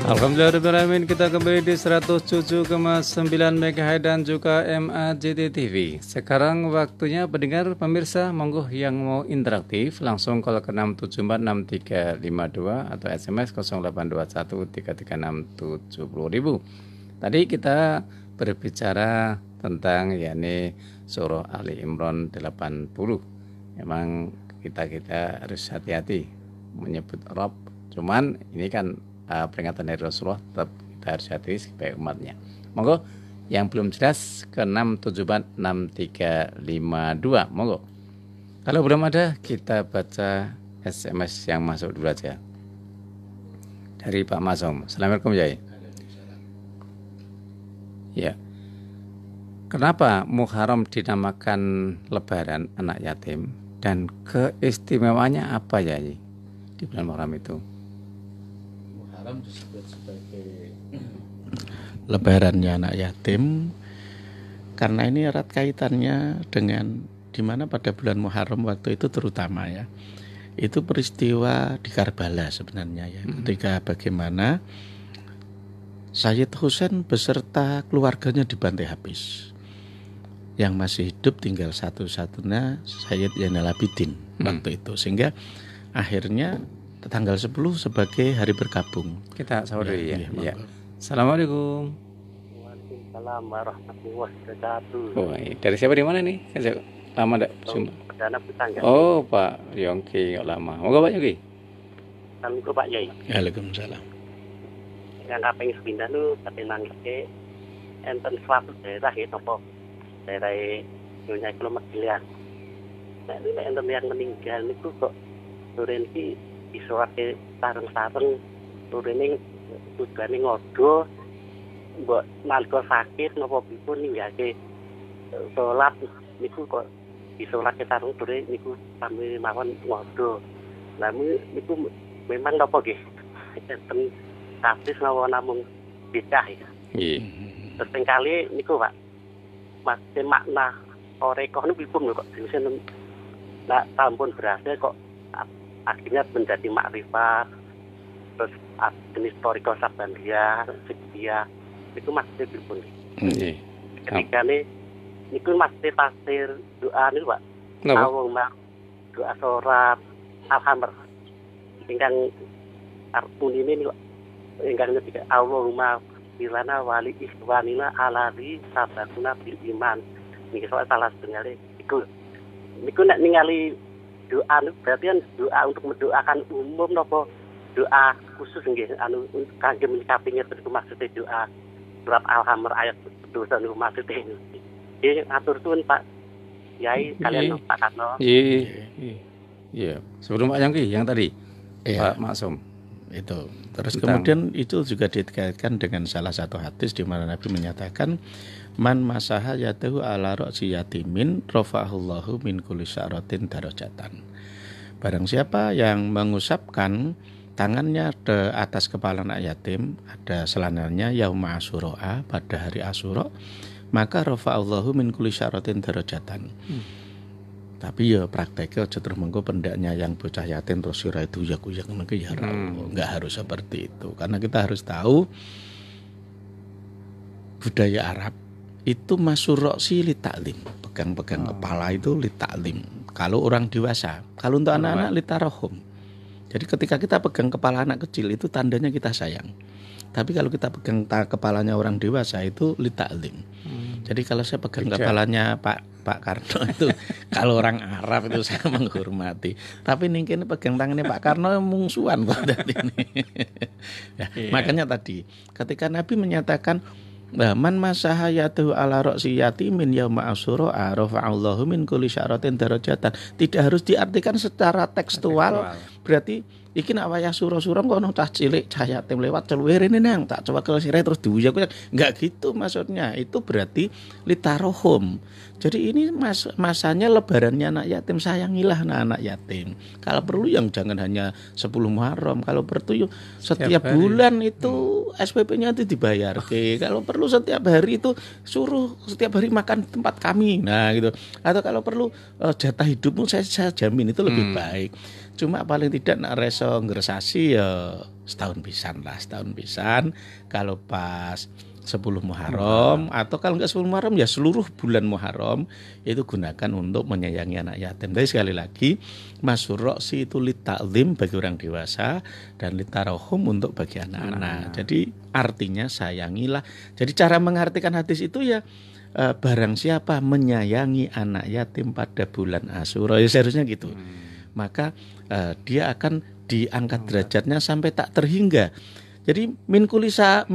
Alhamdulillahirrahmanirrahim, kita kembali di 107,9 MHz dan juga MAJT TV. Sekarang waktunya pendengar pemirsa, monggo yang mau interaktif langsung call ke 6746352 atau SMS 082133670000. Tadi kita berbicara tentang yakni surah Ali Imran 80. Memang kita harus hati-hati menyebut Rabb. Cuman ini kan peringatan dari Rasulullah, tetap kita harus hati sebagai umatnya. Monggo yang belum jelas ke 6746352. Monggo. Kalau belum ada, kita baca SMS yang masuk dulu aja. Dari Pak Masom. Assalamualaikum Yai. Ya. Kenapa Muharram dinamakan Lebaran anak yatim dan keistimewaannya apa Yai di bulan Muharram itu? Muharram disebut sebagai lebarannya anak yatim karena ini erat kaitannya dengan dimana pada bulan Muharram waktu itu terutama ya, itu peristiwa di Karbala sebenarnya ya, ketika bagaimana Sayyid Husain beserta keluarganya dibantai habis. Yang masih hidup tinggal satu-satunya Sayyid Zainal Abidin waktu itu, sehingga akhirnya tanggal 10 sebagai hari berkabung. Kita sahur dulu ya. Ya. Assalamualaikum. Waalaikumsalam warahmatullahi wabarakatuh. Oh, dari siapa di mana nih? Lama enggak? Perdana Petangga. Oh, Pak Yongki, enggak lama. Moga Pak Yongki. Assalamualaikum Pak Yai. Waalaikumsalam. Yang kaping sepindah nu tapi nangke enten suatu daerah ya nopo daerah Nyonya Kilometer Gilian. Nah, ini enten yang meninggal niku kok turun ki disorake sareng-sareng turune tujuane ngodo mbok nalika sakit napa pripun ninggake salat niku kok disolake sareng turune niku sami mawon ngodo. Lah niku memang napa nggih enten hadis namung bid'ah ya. Nggih. Terus kali niku Pak masih makna orekoh niku pripun kok disen nah sampun berhasil kok akhirnya menjadi makrifat, terus jenis toriko sabandia, sedia, itu masih pripun. Ketika niku masih tafsir doa niku Pak. Allahumma doa surat Al-Hamr. Ingkang arpunine niku ingkang ketiga Allahumma bilana wali ikhwanina alari sabakuna bil iman. Niki salah setunggal iku. Niku nek ningali doa itu berarti kan doa untuk mendoakan umum napa doa khusus nggih anu kangge menyikapi ngeten maksudnya doa surat Al-Hamr ayat 2 niku maksudnya. Nggih atur suwun Pak Yai kalian Pak Karno. Iya. Sebelum Pak Yongki yang tadi Pak Maksum itu. Terus kemudian itu juga dikaitkan dengan salah satu hadis di mana Nabi menyatakan man masaha yatahu ala ra'si yatimin rafa'ahullahu min kulli sya'ratin darajatan. Barang siapa yang mengusapkan tangannya di atas kepala anak yatim, ada selananya yauma asyura, pada hari Asyura, maka rafa'allahu min kulli sya'ratin darajatan. Tapi ya prakteknya aja terus mengko pendaknya yang bocah yatim terus sira itu uyak-uyak mengko ya enggak harus seperti itu. Karena kita harus tahu budaya Arab itu masyurroksi li ta'lim, pegang-pegang kepala itu li ta'lim. Kalau orang dewasa, kalau untuk anak-anak li tarahum. Jadi ketika kita pegang kepala anak kecil itu tandanya kita sayang. Tapi kalau kita pegang kepalanya orang dewasa itu li ta'lim. Jadi kalau saya pegang kepalanya Pak Karno itu kalau orang Arab itu saya menghormati. Tapi mungkin pegang tangannya Pak Karno mungsuhan kok tadi ini. Ya, makanya tadi ketika Nabi menyatakan man masaha yatuhu ala ra'si yatimin yauma asyura rafa'allahu min kulli sya'ratin darajatan, tidak harus diartikan secara tekstual. Berarti iki nak wayah sura-sura kok ono cah cilik cah yatim lewat celuwer ini nang tak coba ke sirah terus diuyak-uyak. Enggak gitu maksudnya. Itu berarti litarohum. Jadi ini masanya lebarannya anak yatim, sayangilah anak yatim. Kalau perlu yang jangan hanya 10 Muharram, kalau perlu setiap bulan itu SPP-nya itu dibayar. Kalau perlu setiap hari itu suruh setiap hari makan di tempat kami. Nah gitu. Atau kalau perlu jatah hidupmu saya jamin itu lebih baik. Cuma paling tidak nek reso ngresasi ya setahun pisan. Kalau pas 10 Muharram atau kalau enggak 10 Muharram ya seluruh bulan Muharram itu gunakan untuk menyayangi anak yatim. Tapi sekali lagi Masyur Roksi itu litakzim bagi orang dewasa dan litarahum untuk bagi anak-anak. Jadi artinya sayangilah. Jadi cara mengartikan hadis itu ya barang siapa menyayangi anak yatim pada bulan Asyura ya seharusnya gitu. Maka dia akan diangkat derajatnya sampai tak terhingga. Jadi min kulisa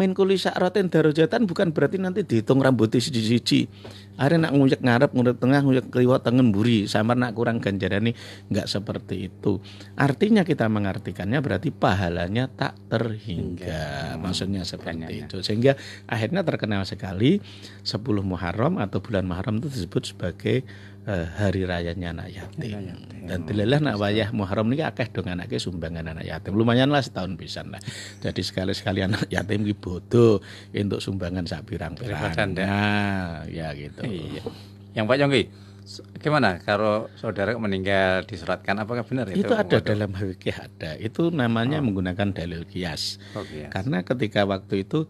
roten darajatan bukan berarti nanti dihitung rambutnya siji-siji. Are nak nguyek ngarep, nguyek tengah, nguyek kliwat tengen mburi, samar nak kurang ganjarane, enggak seperti itu. Artinya kita mengartikannya berarti pahalanya tak terhingga. Maksudnya seperti itu. Sehingga akhirnya terkenal sekali 10 Muharram atau bulan Muharram itu disebut sebagai hari rayanya anak yatim. Dan dilelah nak wayah Muharram ini akeh dong anaknya sumbangan anak yatim. Lumayan lah setahun pisan lah. Jadi sekali-sekali anak yatim ki bodoh untuk sumbangan sak pirang-pirang. Nah, ya gitu. Iya. Yang Pak Yongki, gimana kalau saudara meninggal diseratkan, apakah benar itu? Itu ada dalam fikih ada. Itu namanya menggunakan dalil qiyas. Karena ketika waktu itu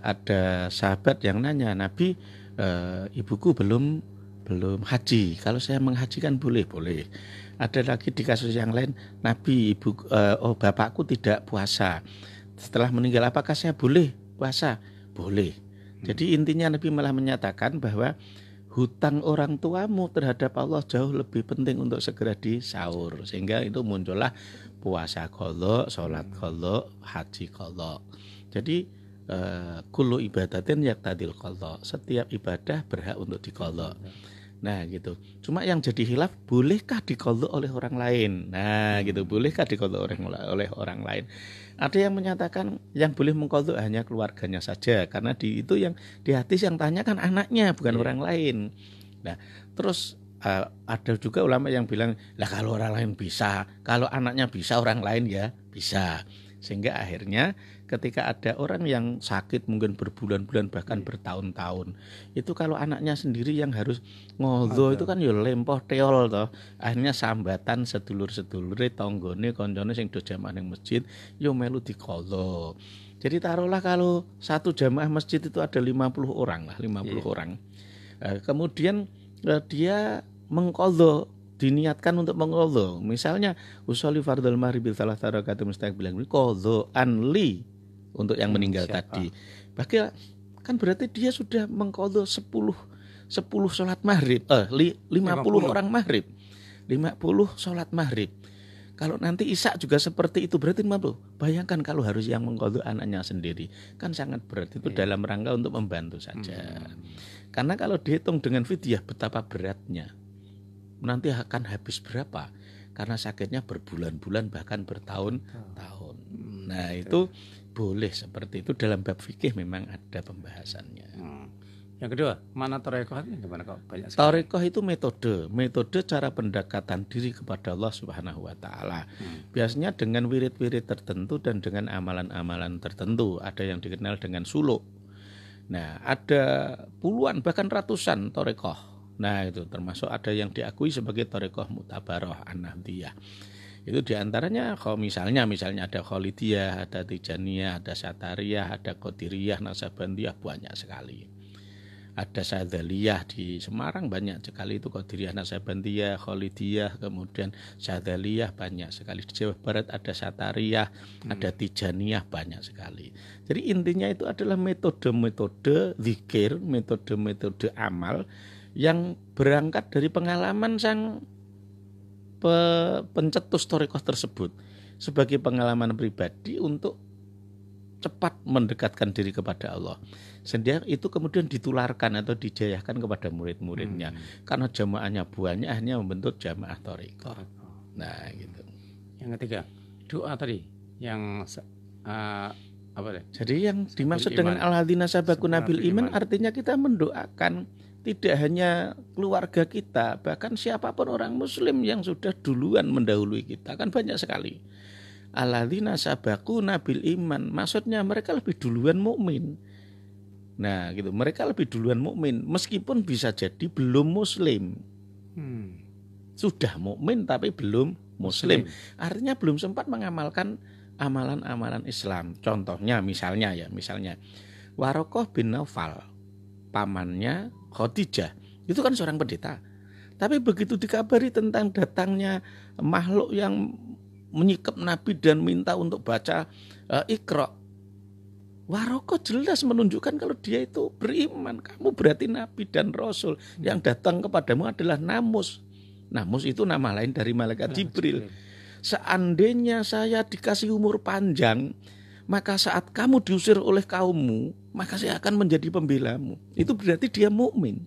ada sahabat yang nanya, Nabi, ibuku belum haji. Kalau saya menghajikan boleh. Ada lagi di kasus yang lain, Nabi, bapakku tidak puasa. Setelah meninggal apakah saya boleh puasa? Boleh. Jadi intinya Nabi malah menyatakan bahwa hutang orang tuamu terhadap Allah jauh lebih penting untuk segera disaur. Sehingga itu muncullah puasa qadha, salat qadha, haji qadha. Jadi kullu ibadatin yaqtadil qadha. Setiap ibadah berhak untuk diqadha. Nah gitu. Cuma yang jadi khilaf, bolehkah diqadha oleh orang lain? Nah gitu, bolehkah diqadha oleh orang lain? Ada yang menyatakan yang boleh mengqadha hanya keluarganya saja, karena itu yang di hadis yang tanya kan anaknya bukan orang lain. Nah terus ada juga ulama yang bilang, lah kalau orang lain bisa, kalau anaknya bisa orang lain ya bisa. Sehingga akhirnya ketika ada orang yang sakit mungkin berbulan-bulan bahkan bertahun-tahun, itu kalau anaknya sendiri yang harus ngodho itu kan ya lempoh teol toh. Akhirnya sambatan sedulur-sedulure tanggane kancane sing do jamaah ning masjid yo melu diqadha. Jadi taruhlah kalau satu jamaah masjid itu ada 50 orang lah, 50 orang. Kemudian dia mengqadha, diniatkan untuk mengqadha. Misalnya usoli fardhul maghrib salah rakaat mustaqbilan qadhaan li untuk yang meninggal tadi. Bahkan kan berarti dia sudah mengqadha 10 salat maghrib, 50 orang maghrib. 50 salat maghrib. Kalau nanti Isya juga seperti itu berarti 50. Bayangkan kalau harus yang mengqadha anaknya sendiri, kan sangat berat. Itu dalam rangka untuk membantu saja. Karena kalau dihitung dengan fidyah betapa beratnya, nanti akan habis berapa? Karena sakitnya berbulan-bulan bahkan bertahun-tahun. Nah itu boleh seperti itu, dalam bab fikih memang ada pembahasannya. Yang kedua, mana tarekohnya gimana kok banyak sekali? Tarekoh itu metode cara pendekatan diri kepada Allah Subhanahu wa taala. Biasanya dengan wirid-wirid tertentu dan dengan amalan-amalan tertentu. Ada yang dikenal dengan suluk. Nah, ada puluhan bahkan ratusan tarekoh. Nah, itu termasuk ada yang diakui sebagai tarekoh mutabaroh an-nahdiyah. Itu diantaranya kalau misalnya ada Khalidiyah, ada Tijaniyah, ada Satariyah, ada Qadiriyah, Nasabandiyah, banyak sekali. Ada Syadzaliyah di Semarang banyak sekali itu, Qadiriyah, Nasabandiyah, Khalidiyah, kemudian Syadzaliyah banyak sekali. Di Jawa Barat ada Satariyah, ada Tijaniyah banyak sekali. Jadi intinya itu adalah metode-metode zikir, metode-metode amal yang berangkat dari pengalaman sang pencetus tarekoh tersebut sebagai pengalaman pribadi untuk cepat mendekatkan diri kepada Allah. Sehingga itu kemudian ditularkan atau dijayahkan kepada murid-muridnya. Karena jamaahnya banyak, akhirnya membentuk jamaah tarekoh. Nah, gitu. Yang ketiga, doa tadi yang apa deh? Jadi yang dimaksud dengan al-hadzina sabaquna bil iman artinya kita mendoakan tidak hanya keluarga kita, bahkan siapapun orang muslim yang sudah duluan mendahului kita, kan banyak sekali. Alladzina sabaquna bil iman, maksudnya mereka lebih duluan mukmin. Nah, gitu. Mereka lebih duluan mukmin meskipun bisa jadi belum muslim. sudah mukmin tapi belum muslim. Artinya belum sempat mengamalkan amalan-amalan Islam. Contohnya misalnya Warokoh bin Naufal, pamannya Khadijah, itu kan seorang pendeta. Tapi begitu dikabari tentang datangnya makhluk yang menyikap Nabi dan minta untuk baca Iqra, Warokoh jelas menunjukkan kalau dia itu beriman. Kamu berarti Nabi dan Rasul. Yang datang kepadamu adalah Namus. Namus itu nama lain dari malaikat Jibril. Seandainya saya dikasih umur panjang, maka saat kamu diusir oleh kaummu, maka saya akan menjadi pembelamu. Itu berarti dia mukmin.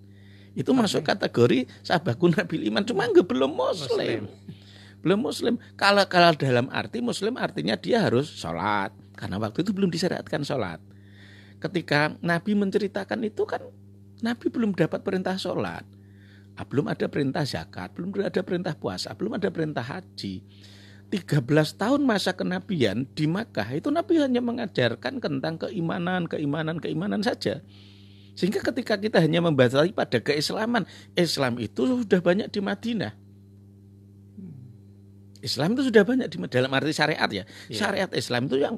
Itu masuk kategori sabakun nabil iman, cuma belum muslim. Belum muslim. Kalau dalam arti muslim artinya dia harus sholat, karena waktu itu belum disyariatkan sholat. Ketika Nabi menceritakan itu kan Nabi belum dapat perintah sholat, belum ada perintah zakat, belum ada perintah puasa, belum ada perintah haji. 13 tahun masa kenabian di Makkah itu Nabi hanya mengajarkan tentang keimanan saja. Sehingga ketika kita hanya membatasi pada keislaman, Islam itu sudah banyak di Madinah. Islam itu sudah banyak dalam arti syariat ya. Syariat Islam itu yang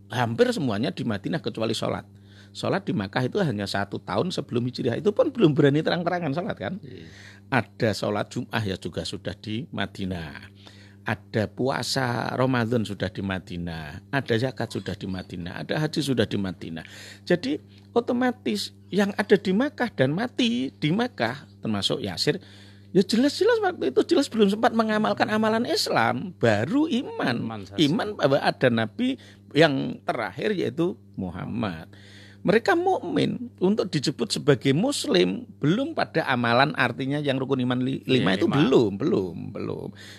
hampir semuanya di Madinah kecuali sholat. Sholat di Makkah itu hanya 1 tahun sebelum Hijriah, itu pun belum berani terang-terangan sholat kan. Ada sholat Jum'ah ya juga sudah di Madinah. Ada puasa Ramadan sudah di Madinah, ada zakat sudah di Madinah, ada haji sudah di Madinah. Jadi otomatis yang ada di Makkah dan mati di Makkah termasuk Yasir, ya jelas-jelas waktu itu jelas belum sempat mengamalkan amalan Islam, baru iman bahwa ada Nabi yang terakhir yaitu Muhammad. Mereka mukmin untuk disebut sebagai muslim belum pada amalan, artinya yang rukun iman 5 itu belum.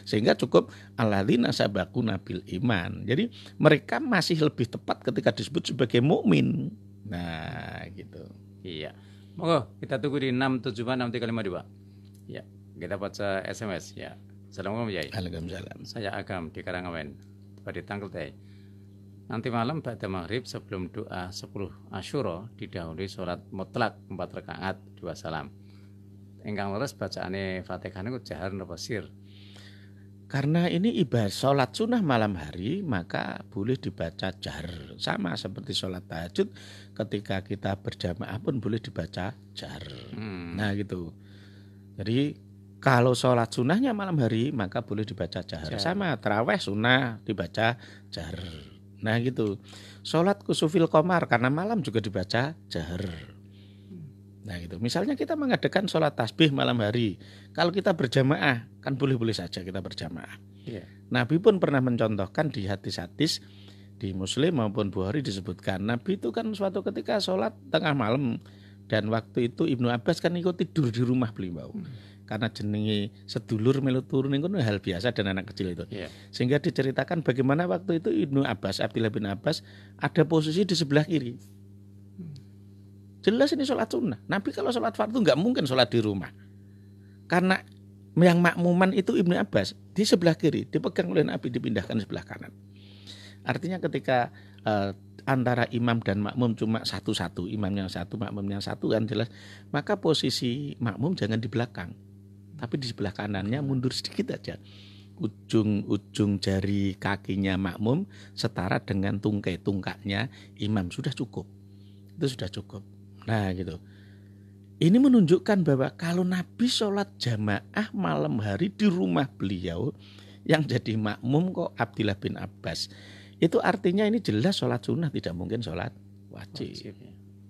Sehingga cukup alladzina sabaquna bil iman. Jadi mereka masih lebih tepat ketika disebut sebagai mukmin. Nah, gitu. Iya. Monggo kita tunggu di 6746352. Ya, kita baca SMS ya. Assalamualaikum Yai. Waalaikumsalam. Saya Agam di Karangawen. Pada tanggal teh. Nanti malam pada maghrib sebelum doa 10 Asyura didahului sholat mutlak 4 rakaat 2 salam. Ingkang leres bacaane Fatihah niku jahar napa sir? Karena ini ibadah sholat sunnah malam hari, maka boleh dibaca jahar. Sama seperti sholat tahajud, ketika kita berjamaah pun boleh dibaca jahar. Nah gitu. Jadi kalau sholat sunnahnya malam hari, maka boleh dibaca jahar. Sama taraweh sunnah dibaca jahar. Nah gitu. Sholat kusufil qamar karena malam juga dibaca jahar. Nah gitu. Misalnya kita mengadakan sholat tasbih malam hari, kalau kita berjamaah kan boleh-boleh saja kita berjamaah. Nabi pun pernah mencontohkan di hadis-hadis di Muslim maupun Bukhari disebutkan, Nabi itu kan suatu ketika sholat tengah malam, dan waktu itu Ibnu Abbas kan ikut tidur di rumah beliau. Karena jenenge sedulur melu turun itu hal biasa dan anak kecil itu. Sehingga diceritakan bagaimana waktu itu Ibnu Abbas, Abdullah bin Abbas ada posisi di sebelah kiri. Jelas ini sholat sunnah. Nabi kalau sholat fardu nggak mungkin sholat di rumah. Karena yang makmuman itu Ibnu Abbas di sebelah kiri, dipegang oleh Nabi, dipindahkan sebelah kanan. Artinya ketika antara imam dan makmum cuma satu-satu, imamnya satu, makmumnya satu kan jelas, maka posisi makmum jangan di belakang. Tapi di sebelah kanannya mundur sedikit aja. Ujung jari kakinya makmum setara dengan tungkaknya imam, sudah cukup. Itu sudah cukup. Nah gitu. Ini menunjukkan bahwa kalau Nabi sholat jamaah malam hari di rumah beliau, yang jadi makmum kok Abdullah bin Abbas, itu artinya ini jelas sholat sunnah, tidak mungkin sholat wajib.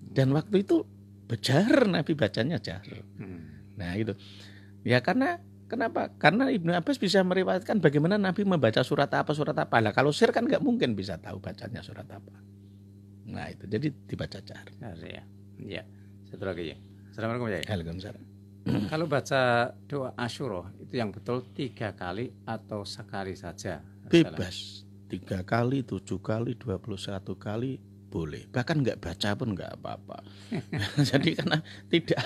Dan waktu itu berjahar, Nabi bacanya jahar. Nah gitu. Ya kenapa? Karena Ibnu Abbas bisa meriwayatkan bagaimana Nabi membaca surat apa. Lah kalau sir kan nggak mungkin bisa tahu bacanya surat apa. Nah itu jadi dibaca jahar. Ya. Satu lagi ya. Assalamualaikum ya. Waalaikumsalam. Kalau baca doa Asyura itu yang betul 3 kali atau sekali saja? Bebas. 3 kali, 7 kali, 21 kali boleh. Bahkan nggak baca pun nggak apa-apa. Jadi karena tidak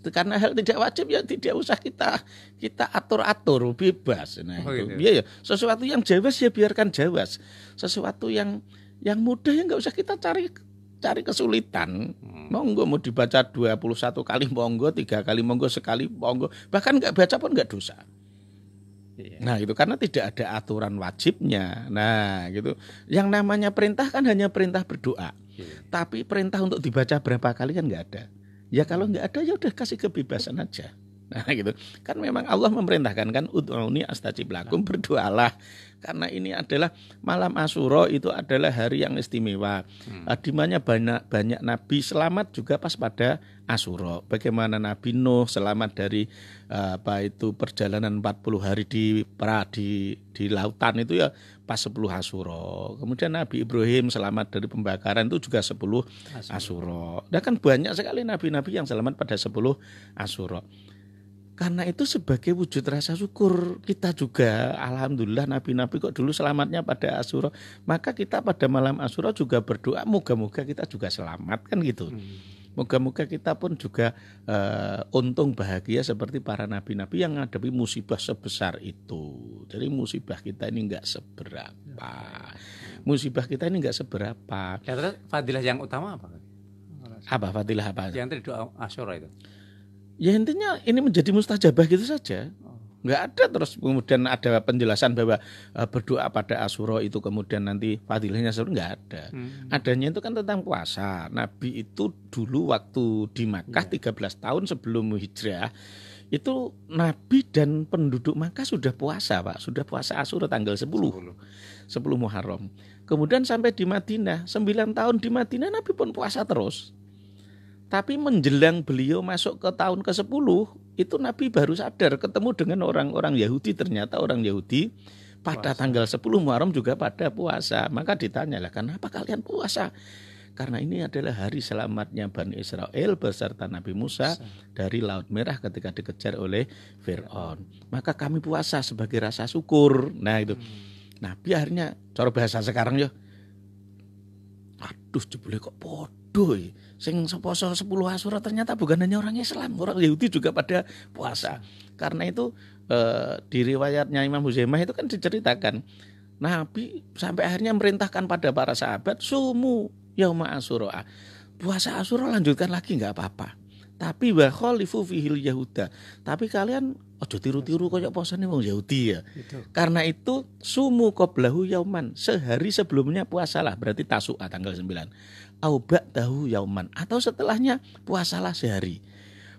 karena hal tidak wajib ya tidak usah kita atur-atur, bebas. Nah itu. Gitu. Ya, sesuatu yang jawas ya biarkan jawas. Sesuatu yang mudah ya nggak usah kita cari kesulitan. Monggo mau dibaca 21 kali monggo, 3 kali monggo, sekali monggo. Bahkan nggak baca pun nggak dosa. Iya. Nah, itu karena tidak ada aturan wajibnya. Nah, gitu. Yang namanya perintah kan hanya perintah berdoa. Iya. Tapi perintah untuk dibaca berapa kali kan nggak ada. Ya kalau nggak ada ya udah kasih kebebasan aja. Nah gitu. Kan memang Allah memerintahkan kan ud'uni astajib lakum, berdoalah. Karena ini adalah malam Asyura, itu adalah hari yang istimewa. Di mana banyak nabi selamat juga pas pada Asyura. Bagaimana Nabi Nuh selamat dari perjalanan 40 hari di lautan itu ya pas 10 Asyura. Kemudian Nabi Ibrahim selamat dari pembakaran itu juga 10 Asyura. Dan kan banyak sekali nabi-nabi yang selamat pada 10 Asyura. Karena itu sebagai wujud rasa syukur kita juga, alhamdulillah nabi-nabi kok dulu selamatnya pada Asyura. Maka kita pada malam Asyura juga berdoa moga-moga kita juga selamat kan gitu. Moga-moga kita pun juga untung bahagia seperti para nabi-nabi yang menghadapi musibah sebesar itu. Jadi musibah kita ini enggak seberapa. Musibah kita ini enggak seberapa. Ya, terus fadilah yang utama apa? Apa fadilah apa? Yang tadi doa Asyura itu. Ya intinya ini menjadi mustajabah gitu saja. Nggak ada terus kemudian ada penjelasan bahwa berdoa pada Asyura itu kemudian nanti fadilahnya nggak ada. Adanya itu kan tentang puasa. Nabi itu dulu waktu di Makkah 13 tahun sebelum hijrah itu Nabi dan penduduk Makkah sudah puasa Pak. Sudah puasa Asyura tanggal 10 Muharram. Kemudian sampai di Madinah 9 tahun di Madinah Nabi pun puasa terus. Tapi menjelang beliau masuk ke tahun ke-10, itu Nabi baru sadar ketemu dengan orang-orang Yahudi. Ternyata orang Yahudi pada tanggal 10 Muharram juga pada puasa. Maka ditanyalah, kenapa kalian puasa? Karena ini adalah hari selamatnya Bani Israel beserta Nabi Musa dari Laut Merah ketika dikejar oleh Fir'aun. Maka kami puasa sebagai rasa syukur. Nah itu. Nabi akhirnya, cara bahasa sekarang ya, aduh jebule kok podo ya. Sing poso 10 Asyura ternyata bukan hanya orang Islam, orang Yahudi juga pada puasa. Karena itu di riwayatnya Imam Huzaimah itu kan diceritakan Nabi sampai akhirnya merintahkan pada para sahabat sumu yauma Asyura. Puasa Asyura lanjutkan lagi enggak apa-apa. Tapi wa khalifu fihil Yahuda. Tapi kalian ojo tiru-tiru koyo posane wong Yahudi ya. Karena itu sumu qablahu yauman, sehari sebelumnya puasalah, berarti Tasu'a tanggal 9. Au ba'dahu yauman, atau setelahnya puasalah sehari.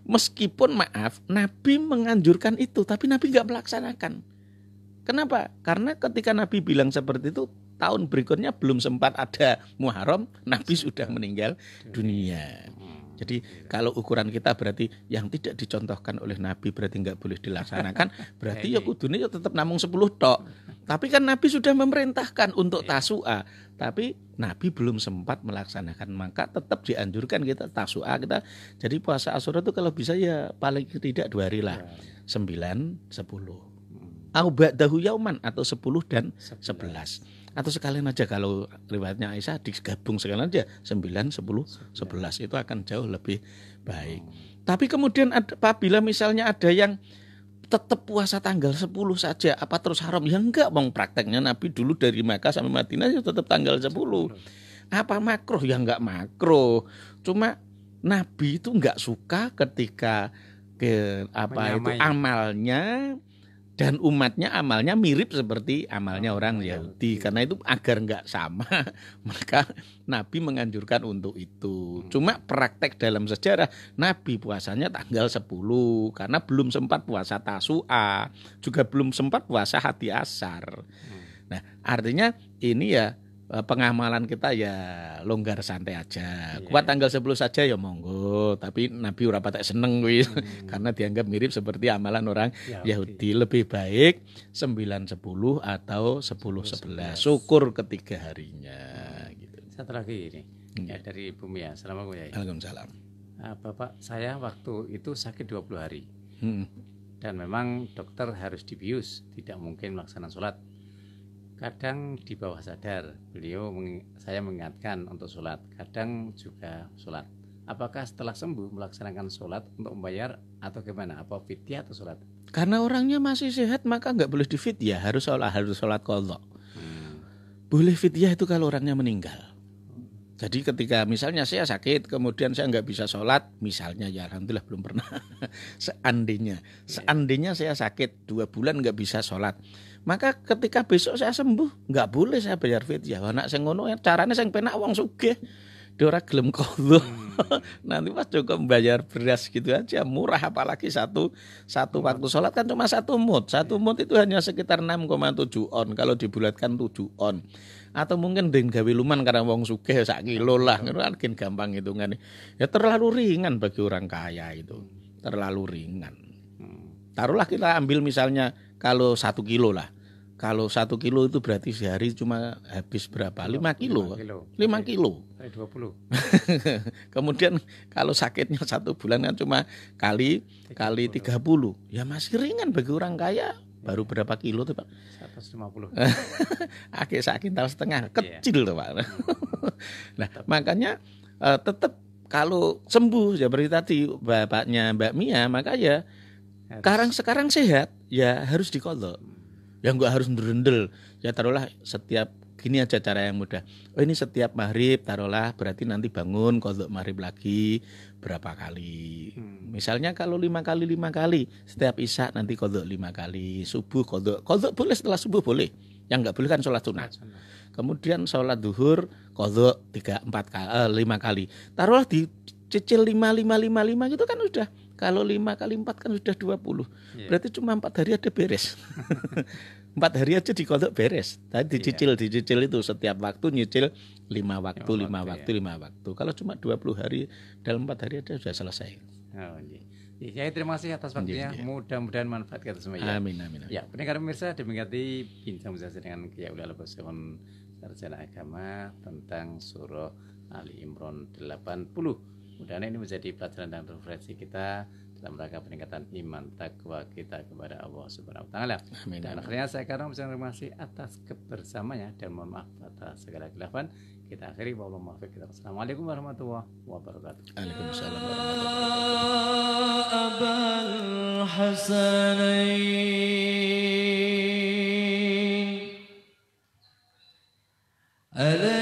Meskipun maaf, Nabi menganjurkan itu, tapi Nabi enggak melaksanakan. Kenapa? Karena ketika Nabi bilang seperti itu, tahun berikutnya belum sempat ada Muharram, Nabi sudah meninggal dunia. Jadi kalau ukuran kita berarti yang tidak dicontohkan oleh Nabi berarti nggak boleh dilaksanakan, berarti ya kudune ya tetap namung 10 tok. Tapi kan Nabi sudah memerintahkan untuk Tasu'a, tapi Nabi belum sempat melaksanakan, maka tetap dianjurkan kita Tasu'a kita. Jadi puasa Asyura itu kalau bisa ya paling tidak 2 hari lah, 9, 10. Au ba'dahu yauman atau 10 dan 11. Atau sekalian aja kalau riwayatnya Aisyah digabung sekalian aja 9, 10, 11 itu akan jauh lebih baik. Tapi kemudian apabila misalnya ada yang tetap puasa tanggal 10 saja apa terus haram? Ya enggak, bang, prakteknya Nabi dulu dari Makkah sampai Madinah ya tetap tanggal 10. Apa makruh? Ya enggak makruh. Cuma Nabi itu enggak suka ketika amalnya dan umatnya amalnya mirip seperti amalnya orang Yahudi. Karena itu agar enggak sama, maka Nabi menganjurkan untuk itu. Cuma praktek dalam sejarah Nabi puasanya tanggal 10 karena belum sempat puasa Tasu'a, juga belum sempat puasa Hati Asar. Nah, artinya ini ya pengamalan kita ya longgar santai aja. Kuat tanggal 10 saja ya monggo, tapi Nabi ora patek seneng kuwi karena dianggap mirip seperti amalan orang Yahudi. Lebih baik 9-10 atau 10-11. Syukur ketiga harinya gitu. Satu lagi ini ya dari Ibu Mia. Assalamualaikum ya. Waalaikumsalam. Bapak saya waktu itu sakit 20 hari. Dan memang dokter harus dibius, tidak mungkin melaksanakan sholat. Kadang di bawah sadar saya mengingatkan untuk sholat, kadang juga sholat. Apakah setelah sembuh melaksanakan sholat untuk membayar atau gimana? Apa fidyah atau sholat? Karena orangnya masih sehat maka nggak boleh difidyah, harus sholat qadha. Boleh fidyah itu kalau orangnya meninggal. Jadi ketika misalnya saya sakit, kemudian saya nggak bisa sholat, misalnya ya alhamdulillah belum pernah. Seandainya saya sakit 2 bulan nggak bisa sholat, maka ketika besok saya sembuh, nggak boleh saya bayar fidyah. Anak saya ngono, caranya saya penak wong sugih, dia ora gelem qadha. Nanti pas cukup bayar beras gitu aja, murah, apalagi satu waktu sholat kan cuma 1 mut. 1 mut itu hanya sekitar 6,7 on kalau dibulatkan 7 on. Atau mungkin den gawe luman karena wong sugih 1 kilo lah, kan gampang hitungannya. Ya terlalu ringan bagi orang kaya itu, terlalu ringan. Taruhlah kita ambil misalnya kalau 1 kilo lah. Kalau 1 kilo itu berarti sehari cuma habis berapa? 5 kilo. 5 kilo. 20. Kemudian kalau sakitnya 1 bulan kan cuma kali 30. Ya masih ringan bagi orang kaya. Baru berapa kilo tuh Pak? 150. Akeh sak kintal setengah, kecil tuh Pak. Nah makanya tetap kalau sembuh seperti tadi bapaknya Mbak Mia, maka ya sekarang sehat ya harus diqadha. Ya enggak harus ndrendel. Ya taruhlah setiap gini aja cara yang mudah. Oh ini setiap maghrib taruhlah berarti nanti bangun qadha maghrib lagi berapa kali. Misalnya kalau 5 kali, setiap isya nanti qadha 5 kali, subuh qadha boleh, setelah subuh boleh. Yang enggak boleh kan sholat sunat. Kemudian sholat duhur qadha 5 kali. Taruhlah dicicil 5 gitu kan udah. Kalau 5 kali 4 kan sudah 20. Berarti cuma 4 hari ada beres. 4 hari aja dikodok beres. Tadi dicicil itu setiap waktu nyicil 5 waktu. Kalau cuma 20 hari dalam 4 hari aja sudah selesai. Oh, ya, terima kasih atas waktunya. Mudah-mudahan manfaat kita semua ya. Amin. Ya, pendengar pemirsa, demikian bincang bersama dengan Kiai Ula Lebason Sarjana Agama tentang surah Ali Imran 80. Mudah-mudahan ini menjadi pelajaran dan referensi kita dalam rangka peningkatan iman takwa kita kepada Allah Subhanahu wa taala. Dan akhirnya saya karena terima kasih atas kebersamaannya dan mohon maaf atas segala khilafan. Kita akhiri wallahu muwaffiq. Assalamualaikum warahmatullahi wabarakatuh. Waalaikumsalam warahmatullahi wabarakatuh.